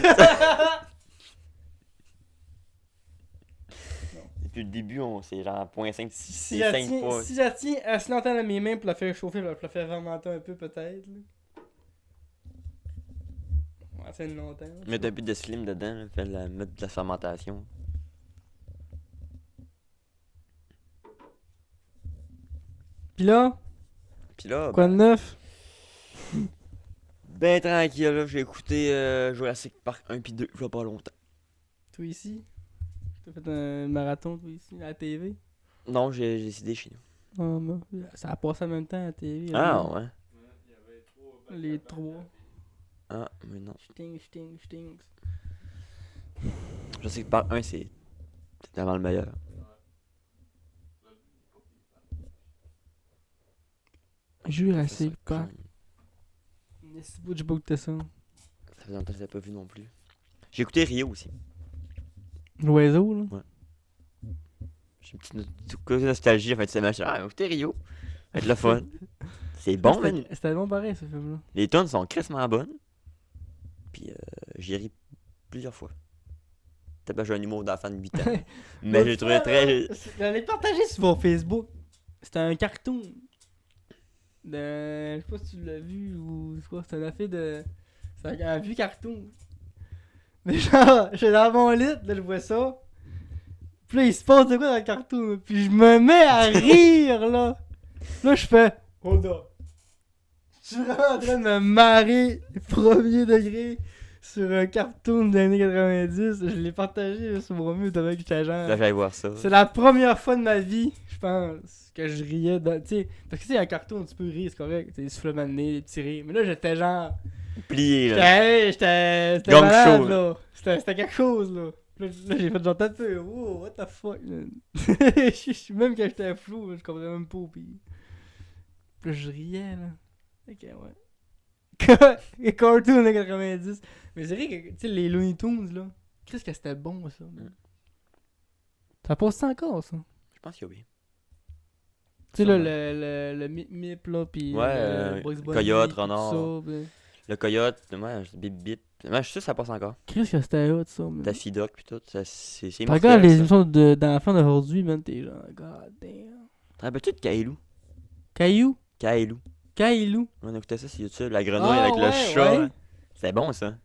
le début, c'est genre 0.5, Si 5 pas. si la tiens assez longtemps dans mes mains pour la faire chauffer, pour la faire fermenter un peu, peut-être, là. On va attendre longtemps. Mettre un peu de slim dedans, là, mettre de la fermentation. Pis là, Pis là, quoi de neuf? ben tranquille, là, j'ai écouté Jurassic Park 1 pis 2, il y a pas longtemps. Toi ici? T'as fait un marathon, toi ici, à la TV? Non, j'ai décidé chez nous. Ah, bah, ça a passé en même temps à la TV. Ah, là. ouais. Les trois. Ah, mais non. Sting. Jurassic Park 1, c'est tellement le meilleur. Jurassic Park. C'est beau, j'ai pas goûté ça. Ça faisait longtemps que je l'avais pas vu non plus. J'ai écouté Rio aussi. L'oiseau, là. J'ai une petite nostalgie en fait de semaine. Ah, écoutez Rio. Ça va être le fun. C'est bon, man. C'était bon pareil, ce film-là. Les tonnes sont crissement bonnes. Puis j'ai ri plusieurs fois. Peut-être que j'ai un humour d'enfant de 8 ans. Mais j'ai trouvé très. J'allais partager sur mon Facebook. C'était un cartoon. Je sais pas si tu l'as vu ou quoi. C'était une affaire de. C'est un vieux cartoon. Mais genre, j'étais dans mon lit, là, je vois ça. Puis là, il se passe de quoi dans le cartoon. Puis je me mets à rire, là. Là, je fais. Hold up. Je suis vraiment en train de me marrer, premier degré. sur un cartoon des années 90. Je l'ai partagé là, sur mon mur avec j'étais genre. Là, j'allais voir ça. C'est la première fois de ma vie, je pense, que je riais. Tu sais, parce que tu sais, un cartoon, tu peux rire, c'est correct. Tu sais, souffle de nez, des petits rires. Mais là, j'étais genre. Plié, là. C'était Gang malade, show, là. C'était quelque chose, là. Là, j'ai fait genre un peu, wow, what the fuck, man. Même quand j'étais flou, je comprenais même pas, pis là, je riais, là. Ok, ouais. Les cartoons de 90. Mais c'est vrai que, tu sais, les Looney Tunes, là, qu'est-ce que c'était bon, ça, man. Ça passe ça encore, ça. Je pense que oui. Tu sais, là, Sûrement. le Mip Mip, là, pis Ouais, le Bugs Bunny, Coyote, pis tout Renard. ça, pis- Le coyote, ouais, Bip Bip. Ouais, je suis sûr que ça passe encore. Qu'est-ce que c'était hot, ça, man. Daffy Duck pis tout, c'est Tu immortel, regardes les ça. émissions d'enfants d'aujourd'hui, man, t'es genre, god damn. T'en rappelles-tu de Kailou? Caillou? Kailou. Caillou? On écoutait ça sur YouTube, la grenouille avec le chat. Ouais. là. C'était bon, ça.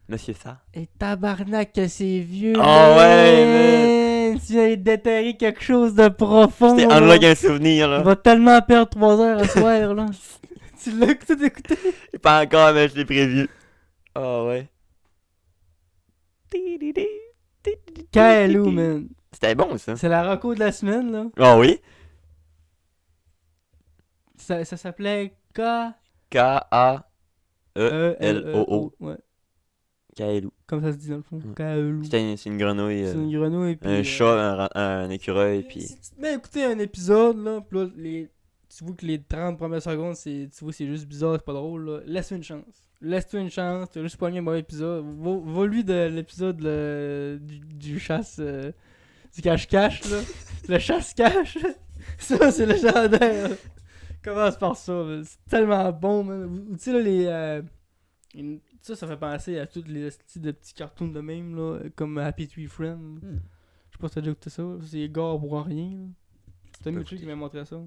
Monsieur ça. Et tabarnak que c'est vieux. Ah ouais, man. Tu viens de déterrer quelque chose de profond. C'était là. unlock un souvenir, Tu là. vas tellement perdre 3 heures à soir, là. Tu l'as écouté? Pas encore, mais je l'ai prévu. Ah ouais. Caillou, man. C'était bon, ça. C'est la reco de la semaine, là. Ah oui? Ça s'appelait K-A-E-L-O-O. Ouais. Kailou. Comme ça se dit dans le fond. Mm. Caillou. C'est une grenouille, C'est une grenouille. Puis, un chat, un écureuil, puis... Si tu te mets à écouter un épisode, là, pis là, tu vois que les 30 premières secondes, tu vois, c'est juste bizarre, c'est pas drôle, là. Laisse-toi une chance. Laisse-toi une chance, t'as juste pogné un bon épisode. Va-lui de l'épisode du chasse... du cache-cache, là. Le chasse-cache. Ça, c'est légendaire. Commence par ça, man. C'est tellement bon, man. Ou tu sais, là, ça fait penser à tous les styles de petits cartoons de même, là, comme Happy Tree Friend. Je sais pas si t'as déjà écouté ça. C'est gare pour rien, là. C'était Mitchell qui m'a montré ça.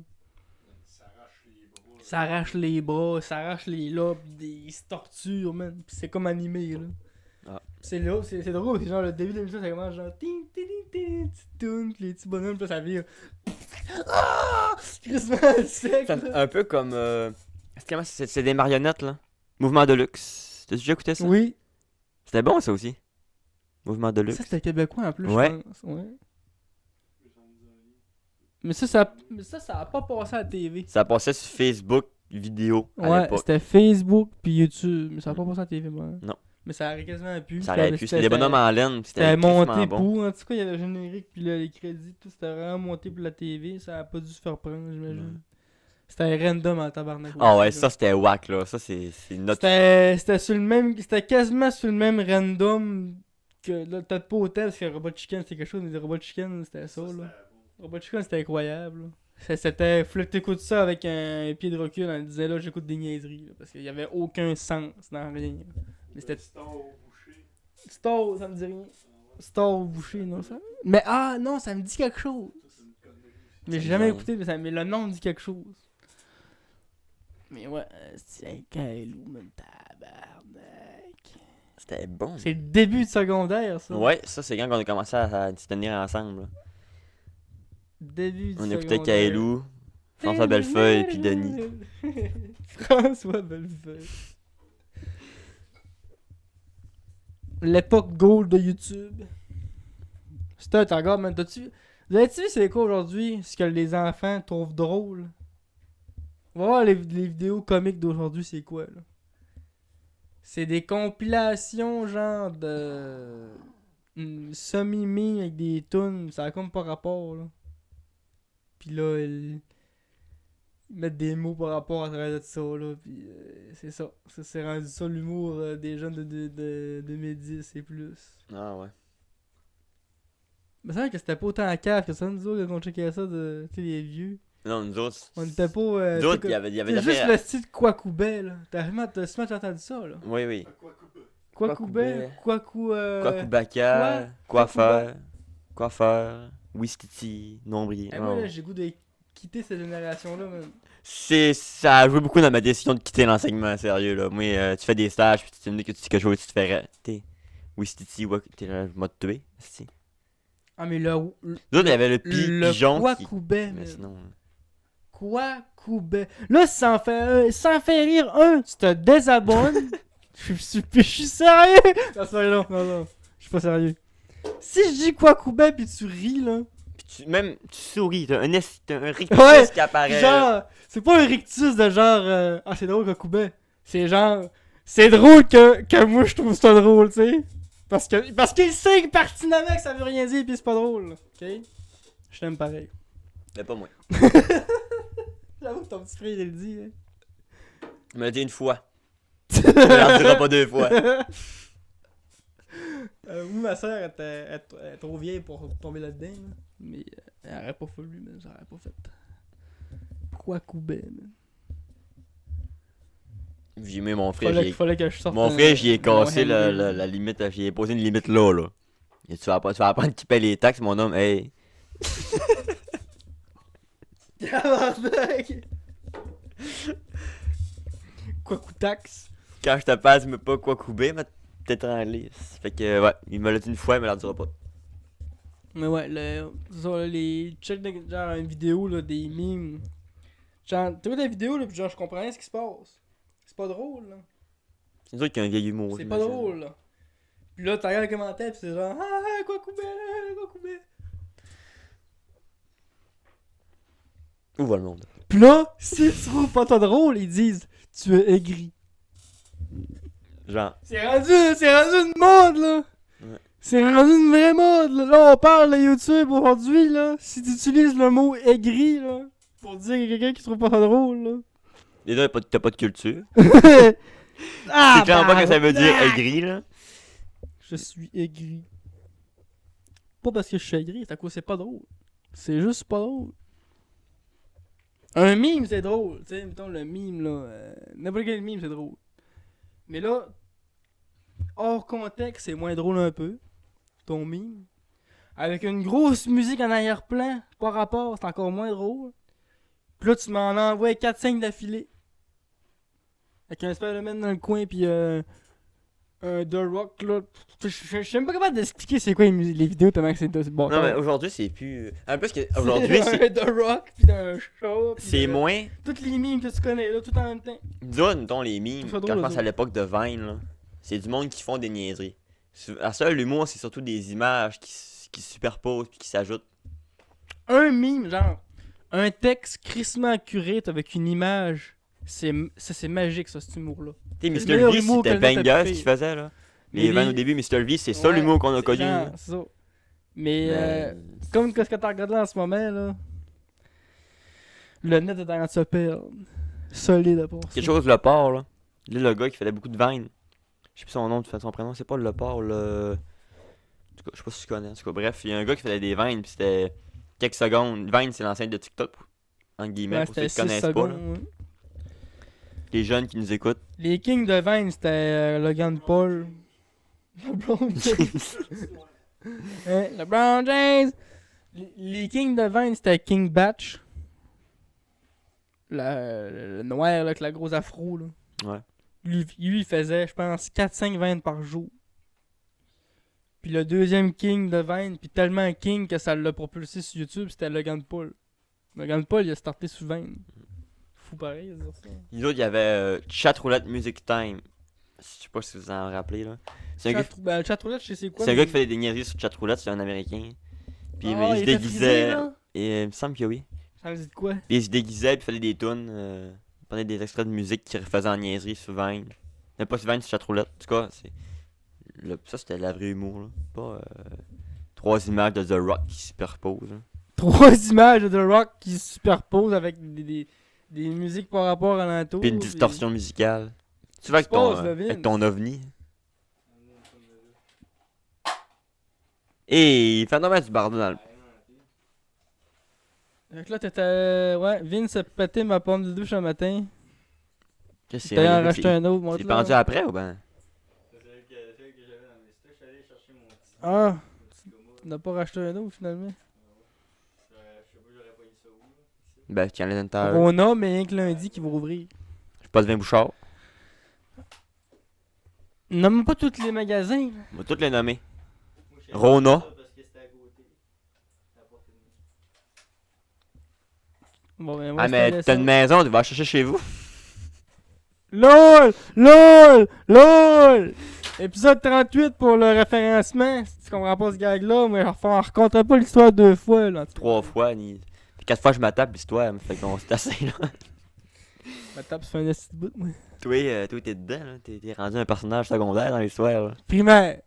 Ça arrache les bras, ça arrache les lobes, des tortures, man. Pis c'est comme animé, là. Ah. C'est là, c'est drôle, c'est genre le début de l'émission, ça commence genre ting ting ting, petite toune, pis les petits bonhommes, pis là ça vire. Ah! Crissement sec, là. Un peu comme... C'est des marionnettes, là. Mouvement de luxe. T'as déjà écouté ça? Oui, C'était bon, ça aussi. Mouvement de luxe. ça c'était québécois en plus, Ouais. je pense. Ouais. Mais ça a pas passé à la TV. Ça passait sur Facebook vidéo à Ouais, l'époque. c'était Facebook puis YouTube, mais ça a pas passé à la TV, moi. Non. Mais ça aurait quasiment pu. Ça aurait pu. C'était des bonhommes en laine. C'était monté bon. pour, en tout cas, il y avait le générique, puis là, les crédits, tout, c'était vraiment monté pour la TV, ça a pas dû se faire prendre, j'imagine. Ouais. C'était random en tabarnak. Ah aussi, ouais, là. ça c'était whack, là. Ça c'est notre... C'était sur le même, c'était quasiment sur le même random que, là, peut-être pas autant, parce que Robot Chicken c'était quelque chose, mais Robot Chicken c'était ça, là. Robot Chicken c'était incroyable, là. C'était, fallait que t'écoutes ça avec un pied de recul en disant là j'écoute des niaiseries, là, parce qu'il y avait aucun sens dans rien. Là. Mais c'était... Star, ça me dit rien. Star au boucher, non ça. Mais ah non, ça me dit quelque chose. Mais j'ai jamais écouté, mais le nom me dit quelque chose. Mais ouais, c'est un Kailou, même tabarnak. C'était bon. C'est le début de secondaire, ça. Ouais, ça c'est quand on a commencé à se tenir ensemble. Là. Début du On secondaire. écoutait Kailou, François Bellefeuille puis Denis. François Bellefeuille. L'époque gold de YouTube. C'était encore, man. Vous avez-tu vu c'est quoi aujourd'hui ce que les enfants trouvent drôle? On va voir les vidéos comiques d'aujourd'hui, c'est quoi, là? C'est des compilations, genre de... semi-mime avec des tunes. Ça a comme pas rapport, là. Pis là, ils mettent des mots par rapport à travers de ça, là. Pis c'est ça. Ça c'est rendu ça l'humour des jeunes de 2010 et plus. Ah ouais. Mais c'est vrai que c'était pas autant à cave que ça, nous autres, quand on checkait ça, tu sais, les vieux. Non, nous autres... On était pas... Nous autres, il y avait C'est juste le style Quacoubet, là. T'as souvent entendu ça, là. Oui, oui. Quacoubet, Quacoubaka, coiffeur, Wistiti, nombril. Eh, moi, là, j'ai goût de quitter cette génération-là, man. Ça a joué beaucoup dans ma décision de quitter l'enseignement, sérieux, là. Moi, tu fais des stages, puis tu me dis que tu dis quelque chose, tu te fais rater. Wistiti, t'es là, je vais te tuer, si. Ah, mais là, Nous autres, il y avait le pigeon qui... Quacoubet, Mais man. sinon... Quacoubet. Là, sans faire rire, tu te désabonnes. Je suis sérieux! Non, c'est pas non, non. Je suis pas sérieux. Si je dis Kwakubé pis tu ris, là. Puis tu souris, t'as un rictus Ouais, qui apparaît. Genre, c'est pas un rictus de genre, ah, c'est drôle Kwakubé. C'est genre, c'est drôle que moi je trouve ça drôle, tu sais. Parce qu'il sait pertinemment que ça veut rien dire pis c'est pas drôle, là. Ok? Je t'aime pareil. Mais pas moi. J'avoue que ton petit frère il le dit, hein. Il me l'a dit une fois. Il me le dira pas deux fois. Moi, ma soeur elle est trop vieille pour tomber là-dedans, là. Mais elle aurait pas fallu, mais ça aurait pas fait. Kwakubé, man. J'ai mis mon frère, Fallait que je sorte. mon frère, j'y ai cassé un la limite, j'y ai posé une limite là. Et tu vas apprendre qui paye les taxes, mon homme, hey. Tabarnak! Kwakutax. Quand je te passe, mais pas quoi couper, mais t'étrangler. Fait que, ouais, il me l'a dit une fois, il me l'a dira pas. Mais ouais, les check genre une vidéo là, des memes. Genre, tu vois des vidéos là, pis genre je comprends rien ce qui se passe. C'est pas drôle là. C'est sûr qu'il y a un vieil humour. C'est pas j'imagine. drôle là. Pis là, t'as regardes les commentaires pis c'est genre ah quoi couper. Où va le monde? Pis là, s'ils trouvent pas ça drôle, ils disent tu es aigri. Genre, C'est rendu une mode là. Ouais. C'est rendu une vraie mode là. Là, on parle de YouTube aujourd'hui là. Si tu utilises le mot aigri là, pour dire qu'il y a quelqu'un qui trouve pas ça drôle là. déjà, t'as pas de culture. Ah, C'est clairement pas que ça veut dire ah! aigri, là. Je suis aigri. Pas parce que je suis aigri, c'est à cause c'est pas drôle. C'est juste pas drôle. Un meme c'est drôle, tu sais, mettons le meme là. N'importe quel meme c'est drôle. Mais là, hors contexte, c'est moins drôle un peu. Ton meme. Avec une grosse musique en arrière-plan, pas rapport, c'est encore moins drôle. Puis là, tu m'en envoies 4-5 d'affilée. Avec un Spider-Man dans le coin, puis un The Rock, là. Je suis même pas capable d'expliquer c'est quoi les vidéos tellement que c'est bon. Non, mais aujourd'hui, c'est plus. En plus, aujourd'hui, un The Rock, puis un show. Puis c'est moins. toutes les memes que tu connais, là, tout en même temps. Dis-moi, mettons, les memes, Ça quand drôle, je pense ça. à l'époque de Vine, là, c'est du monde qui font des niaiseries. À ça, l'humour, c'est surtout des images qui se superposent puis qui s'ajoutent. Un meme, genre, un texte crissement accurate avec une image. C'est magique, ça, cet humour-là. Tu sais, C'est le Mr. meilleur V, humour c'était que le net a Bangers pu qui faire. faisait, là. Mais Les vannes les- au début, Mr. V, c'est ça Ouais, l'humour qu'on a c'est connu. genre, là. c'est ça. Mais, Mais- comme ce que t'as regardé en ce moment, là. Le net est en train de se perdre. Solide à part ça. Quelque chose, le port, là. Là, le gars qui faisait beaucoup de Vine. Je sais plus son nom, de toute façon, son prénom, c'est pas le port, le. En tout cas, je sais pas si tu connais. En tout cas, bref, il y a un gars qui faisait des Vines, puis c'était quelques secondes. Vine, c'est l'ancêtre de TikTok, en guillemets, Ouais, pour ceux qui c'était 6 connaissent pas. Là. secondes. Ouais. Les jeunes qui nous écoutent. Les Kings de Vine, c'était Logan Paul. LeBron James. Hein, LeBron James. Les Kings de Vine, c'était King Batch. Le noir là, avec la grosse afro. Là. Ouais. Lui, il faisait, je pense, 4-5 Vines par jour. Puis le deuxième King de Vine, puis tellement King que ça l'a propulsé sur YouTube, c'était Logan Paul. Logan Paul, il a starté sur Vine. Fou pareil, de dire ça. Les autres, il y avait Chat Roulette Music Time. Je sais pas si vous en rappelez, là. C'est un, gars, Ben, Chatroulette, je sais c'est quoi. c'est un mais- gars qui faisait des niaiseries sur Chat Roulette, c'est un américain. Puis Ah, il se était frisé, déguisait. là? Et il me semble que oui. Ça me dit de quoi? Puis il se déguisait, puis il faisait des tunes. Il prenait des extraits de musique qu'il refaisait en niaiserie sur Vine. Mais pas sur Vine, sur Chatroulette. En tout cas, c'est. Ça, c'était la vraie humour, là. Pas 3 images de The Rock qui se superposent. Là. 3 images de The Rock qui se superposent avec des musiques par rapport à l'entour. Puis une distorsion musicale. Tu vas avec Qu'est-ce qui se ton, passe, là, Vince? avec ton ovni. Et il fait normal du bardeau dans le. Fait que là, t'étais. Ouais, Vince a pété ma pomme de douche un matin. Qu'est-ce que T'as en c'est? racheté un autre, C'est montre pendu après ou ben? Ah, tu n'as pas racheté un autre finalement. Ben, tiens, les dentaires. On a, mais rien que lundi qui va ouvrir. J'ai pas de vin Bouchard. Nomme pas tous les magasins. là. On va tous les nommer. Rona. Bon, ben, Ah, mais t'as une maison, tu vas chercher chez vous. LOL! LOL! LOL! Épisode 38 pour le référencement. Si tu comprends pas ce gag-là, mais on raconterait pas l'histoire 2 fois. Là. 3 fois, ni. 4 fois je m'attape l'histoire, fait qu'on s'est assez là. Ma tape se fait un esti de bout, moi. Toi, t'es dedans, là. T'es rendu un personnage secondaire dans l'histoire, là. Primaire.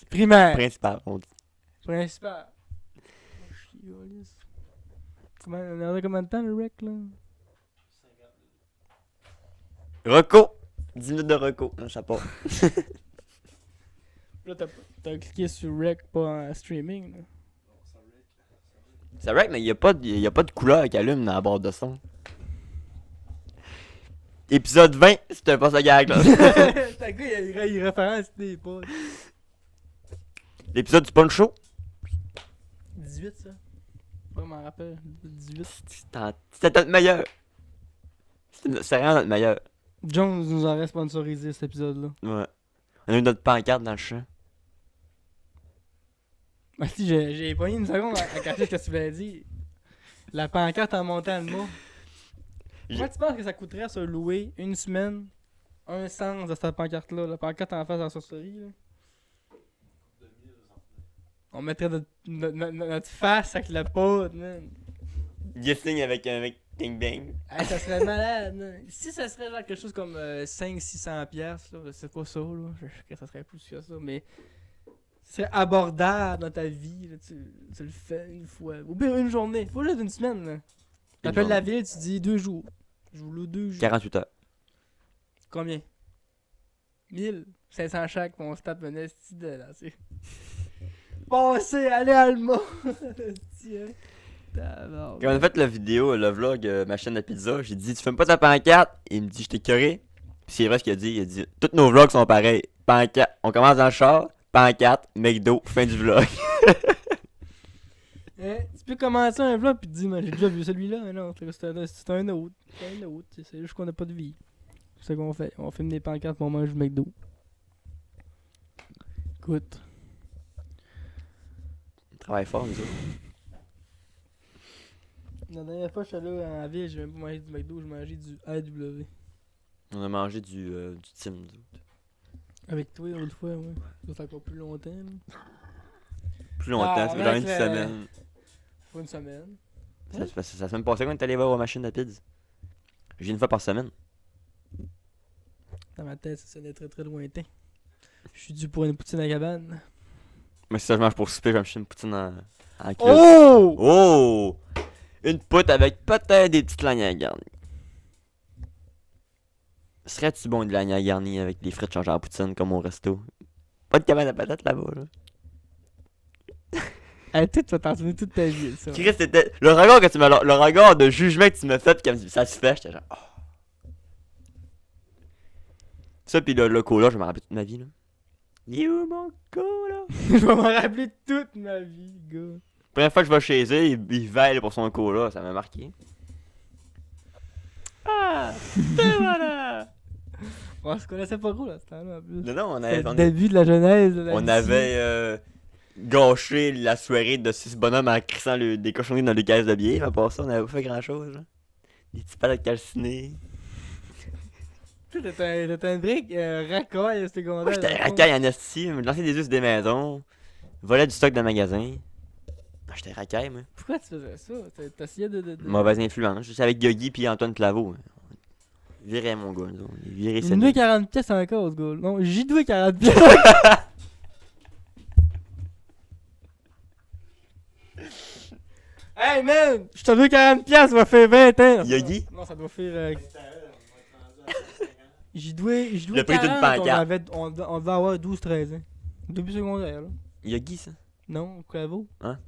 Primaire. Principal, on dit. Principal. Oh, chialisse. Comment, on a combien de temps le rec là? Reco! 10 minutes de reco. Non, ça part. Là, t'as cliqué sur rec, pas en streaming. Là. C'est vrai, mais y a pas de couleur qui allume dans la barre de son. Épisode 20, c'était pas ça gag, là. T'as gars, il référence des pas. L'épisode du Punch Show. 18 ça. Je m'en rappelle. 18. C'était notre meilleur. C'est rien notre meilleur. Jones nous aurait sponsorisé cet épisode-là. Ouais. On a eu notre pancarte dans le champ. Bah si, j'ai pogné une seconde à cacher ce que tu voulais dire. La pancarte en montant le mot. Moi, tu penses que ça coûterait se louer une semaine, un sens de cette pancarte-là, la pancarte en face de la sorcerie, là? On mettrait notre face avec la poudre, man. Gifting avec King Bang. Hey, ça serait malade, man. Si ça serait genre quelque chose comme 500-600$, là, c'est pas ça, là. Je sais que ça serait plus que ça, mais ça serait abordable dans ta vie, là. Tu le fais une fois. Ou bien une journée. Pas juste une semaine, là. T'appelles la ville, tu dis 2 jours. Je vous loue 2 jours. 48 heures. Combien 1500 chaque, pis on se tape un esti de là, c'est. Passez, allez allemand! Tiens. Quand on a fait la vidéo, le vlog, ma chaîne de pizza, j'ai dit tu fumes pas ta pancarte? Il me dit je t'ai curé. Pis c'est vrai ce qu'il a dit, il a dit tous nos vlogs sont pareils. Pancarte, on commence dans le char, pancarte, McDo, fin du vlog. Hein? Tu peux commencer un vlog pis te dire, j'ai déjà vu celui-là, mais non, c'est un autre. C'est un autre, c'est juste qu'on a pas de vie. C'est ça qu'on fait. On filme des pancartes pour on mange du McDo. Écoute. On travaille fort, nous autres. La dernière fois que j'étais là en ville, j'ai même pas mangé du McDo, j'ai mangé du AW. On a mangé du Tim, nous autres. Avec toi, l'autre fois, ouais. Ça fait encore plus longtemps, là. Plus longtemps, Ah, ça fait on genre a une fait- semaine. Pas une semaine. Ça semaine passée quand on est allé voir aux machines à pizza. J'ai une fois par semaine. Dans ma tête, ça sonnait très très lointain. Je suis dû pour une poutine à cabane. Mais si ça je mange pour souper, je vais me chercher une poutine en cuve. Oh! Oh! Une poutre avec peut-être des petites lagnes garnies. Serait-tu bon de lagnes garnies avec des frites changées en poutine comme au resto? Pas de cabane à patates là-bas, là. Hey, tu vas t'en souvenir toute ta vie, ça. Chris, c'était. Le regard que tu m'as. Le regard de jugement que tu m'as fait, comme ça se fait, j'étais genre. Oh. Ça, pis le cola, je me rappelle toute ma vie, là. Il est où mon cola? Je vais m'en rappeler toute ma vie, gars. Première fois que je vais chez eux, il veille pour son cola, ça m'a marqué. Ah! Et voilà! On se connaissait pas gros, là, ce temps-là, en plus. Non, non, C'était le début de la genèse. De on avait gâché la soirée de 6 bonhommes en crissant des cochonneries dans les caisses de bière. À part ça, on avait pas fait grand chose. Là. Des petits palettes calcinés. T'étais un vrai racaille à ce secondaire. Moi, j'étais dans le fond. racaille en esti, me lançais des us des maisons, volais du stock de magasin. Ah, j'étais racaille, moi. Pourquoi tu faisais ça? T'essayais de... Mauvaise influence. J'étais avec Yogi puis Antoine Claveau. Viré mon gars, nous. Viré Il me doit 40 pièces encore, ce gars. Non, j'y dois 40 pièces. Hey man! Je te dois 40 pièces, ça va faire 20 ans. Yogi? Non, ça doit faire... J'y dois Le prix d'une 40, pancarte. on devait avoir 12-13 ans. Début secondaire, là. Yogi, ça? Non, Claveau. Hein?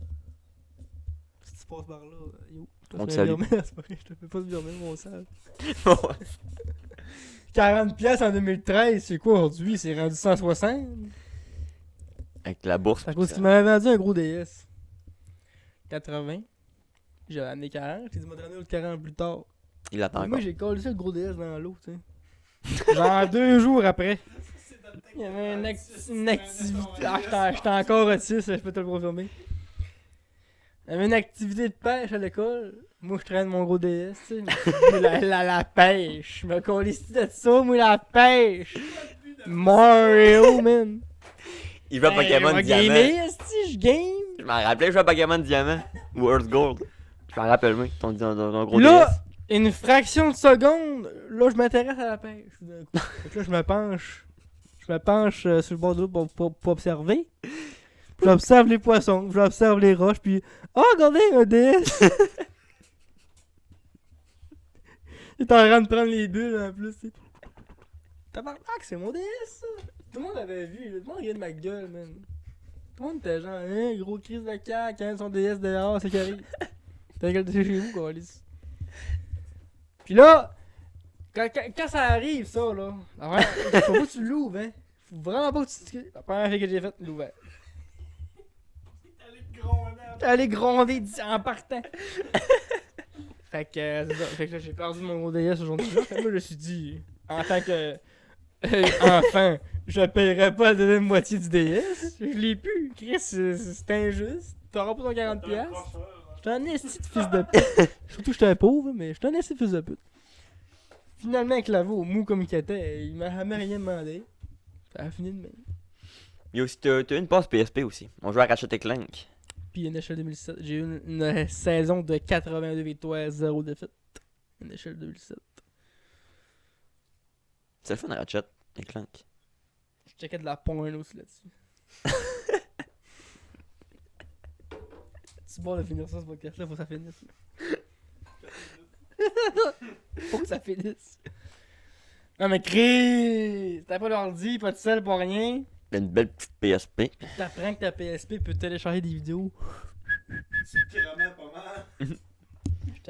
Si tu passes par là, yo. On te fais un salue. virement, c'est pas vrai, je te fais pas de virement, mon sale. 40 pièces en 2013, c'est quoi aujourd'hui? C'est rendu 160? Avec la bourse. C'est à cause qu'il m'avait vendu un gros DS. 80. J'avais amené 40, j'ai dit, m'a donné l'autre 40 plus tard. Il attend Et moi, encore. j'ai collé le gros DS dans l'eau, tu sais. Genre 2 jours après. Il y avait une activité. Ah, j'étais encore autiste, je peux te le confirmer. Il y avait une activité de pêche à l'école. Moi, je traîne mon gros DS, tu sais. Moi, la pêche. Je me colisse de ça, moi, la pêche. Mario, man. Il joue à Pokémon je Diamant. vais gamer, esti, je game. Je m'en rappelais, je jouais à Pokémon Diamant. Ou Earth Gold. Je m'en rappelle, moi. Ton gros Là, DS. une fraction de seconde, là, je m'intéresse à la pêche. D'un coup. Fait que là, je me penche. Je me penche sur le bord de l'eau pour observer. J'observe les poissons, j'observe les roches, puis... Oh, regardez, un DS! Il est en train de prendre les bulles, en plus, c'est... Tabarnak, c'est mon DS, ça! Tout le monde avait vu, là. Tout le monde regardait ma gueule, man. Tout le monde était genre, hein, gros crise de cac, hein, son DS dehors, c'est carré. T'as gueule de chez vous, quoi, Alice. Puis là, quand ça arrive, ça, là, faut pas que tu l'ouvres, hein. Faut vraiment pas que tu... La première fois que j'ai fait, l'ouvert. Allez gronder en partant. Fait que c'est ça. Fait que là, j'ai perdu mon gros DS aujourd'hui. Fait que moi, je me suis dit, en tant que enfant, je paierais pas la deuxième moitié du DS. Je l'ai plus. Chris, c'est injuste. T'auras pas ton 40$. J'étais un esti de fils de pute. Surtout que j'étais un pauvre, mais j'étais un esti de fils de pute. Finalement, avec l'avo mou comme il était, il m'a jamais rien demandé. Ça a fini de même. Il y a aussi, t'as une passe PSP aussi. On joue à Ratchet & Clank. Puis NHL 2007, j'ai eu une saison de 82 victoires, 0 défaite. NHL 2007. C'est le fun, Ratchet & Clank. Je checkais de la porn aussi là-dessus. C'est bon de finir ça, ce podcast-là, faut que ça finisse. Faut que ça finisse. Non mais Chris! T'as pas l'ordi, pas de sel, pas rien. Une belle petite PSP. T'apprends que ta PSP peut télécharger des vidéos. C'est vraiment pas mal.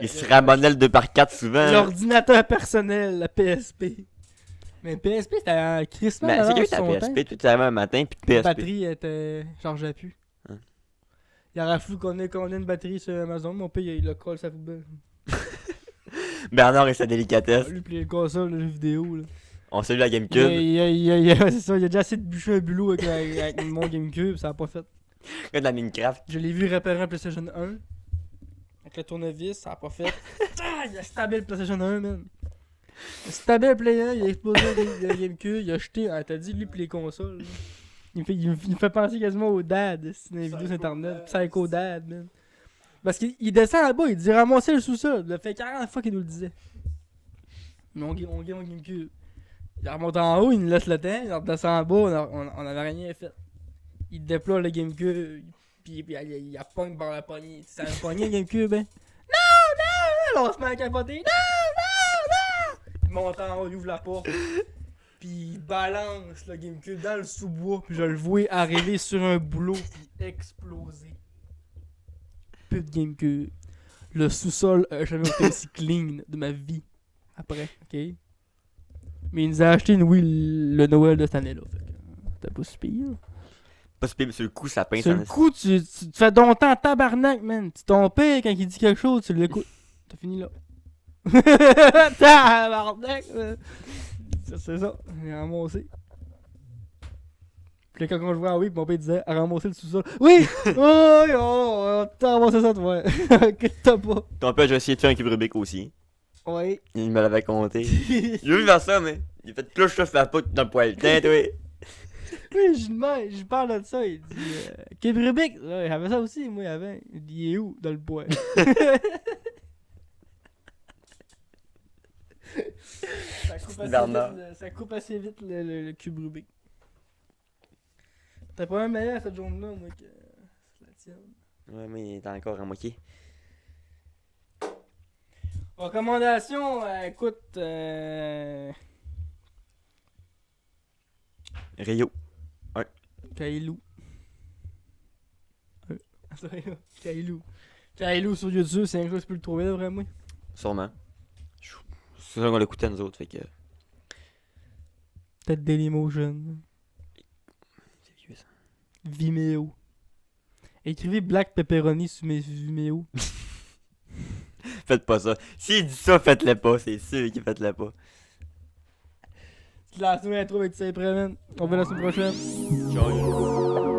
Il se rabonnait le 2x4 souvent. L'ordinateur personnel, la PSP. Mais PSP, c'était un crissement. Mais c'est d'avance que ta sur son temps. PSP, tu arrives un matin, puis La PSP. batterie était... chargeait plus. Hein. Il aurait fallu qu'on ait une batterie sur Amazon. Mon père, il a collé sa poubelle. Bernard et sa délicatesse. Lui, puis les consoles, les jeux vidéo. Là. On salue la GameCube. C'est ça, il a déjà essayé de bûcher un bulot avec mon GameCube, ça a pas fait. Comme dans Minecraft. Je l'ai vu réparer un PlayStation 1. Avec le tournevis, ça a pas fait. Ah, il a stabé le PlayStation 1, man. Il a stabé le Play 1, il a explosé le GameCube, il a jeté. Ah, t'as dit lui pis les consoles. Là. Il me fait penser quasiment au dad, c'est dans les vidéos sur internet. Psycho Dad, man. Parce qu'il descend en bas, il dit ramasser le sous-sol. Il a fait 40 fois qu'il nous le disait. Mon GameCube. Il remonte en haut, il nous laisse le temps, il redescend en bas, on avait rien fait. Il déploie le GameCube, puis il a pogne par la poignée. Ça a pogné le GameCube, hein? Non! On se met à capoter. Non! Il monte en haut, il ouvre la porte, puis il balance le GameCube dans le sous-bois, puis je le vois arriver sur un boulot, puis exploser. Plus de GameCube. Le sous-sol a jamais été aussi clean de ma vie. Après, ok? Mais il nous a acheté une Wii le Noël de cette année-là. Fait que c'était pas si pire. Pas si pire, sur le coup, ça pince. Sur le coup, tu te fais ton temps tabarnak, man. Tu ton père, quand il dit quelque chose, tu l'écoutes. T'as fini là. Tabarnak, man. C'est ça. J'ai ramassé. Puis là, quand on jouait à Wii, mon père disait à ramasser le sous-sol. Oui! Oh, t'as ramassé ça, toi. Que t'as pas. Ton père, j'ai essayé de faire un cube Rubik aussi. Oui. Il me l'avait compté. J'ai vu faire ça, mais il a fait cloche, ça fait la pote dans le poil. Tiens, toi. Oui, je parle de ça, il dit Cube Rubik, ouais, j'avais ça aussi, moi, avant. Il dit, il est où dans le bois? Ça coupe assez vite le cube Rubik. T'as pas un meilleur cette journée-là, moi, que la tienne. Ouais, mais il est encore à moitié. Recommandation, écoute, Rio. Kailou. Kailou sur YouTube, c'est un jeu que tu peux le trouver là, vraiment. Sûrement. C'est ça qu'on l'écoutait nous autres, fait que. Peut-être Dailymotion. C'est vieux ça. Vimeo. Écrivez Black Pepperoni sur mes Vimeo. Faites pas ça. S'il dit ça, faites-le pas. C'est sûr qu'il faites-le pas. Tu l'as trouvé avec ça, man. On va la semaine prochaine. Ciao.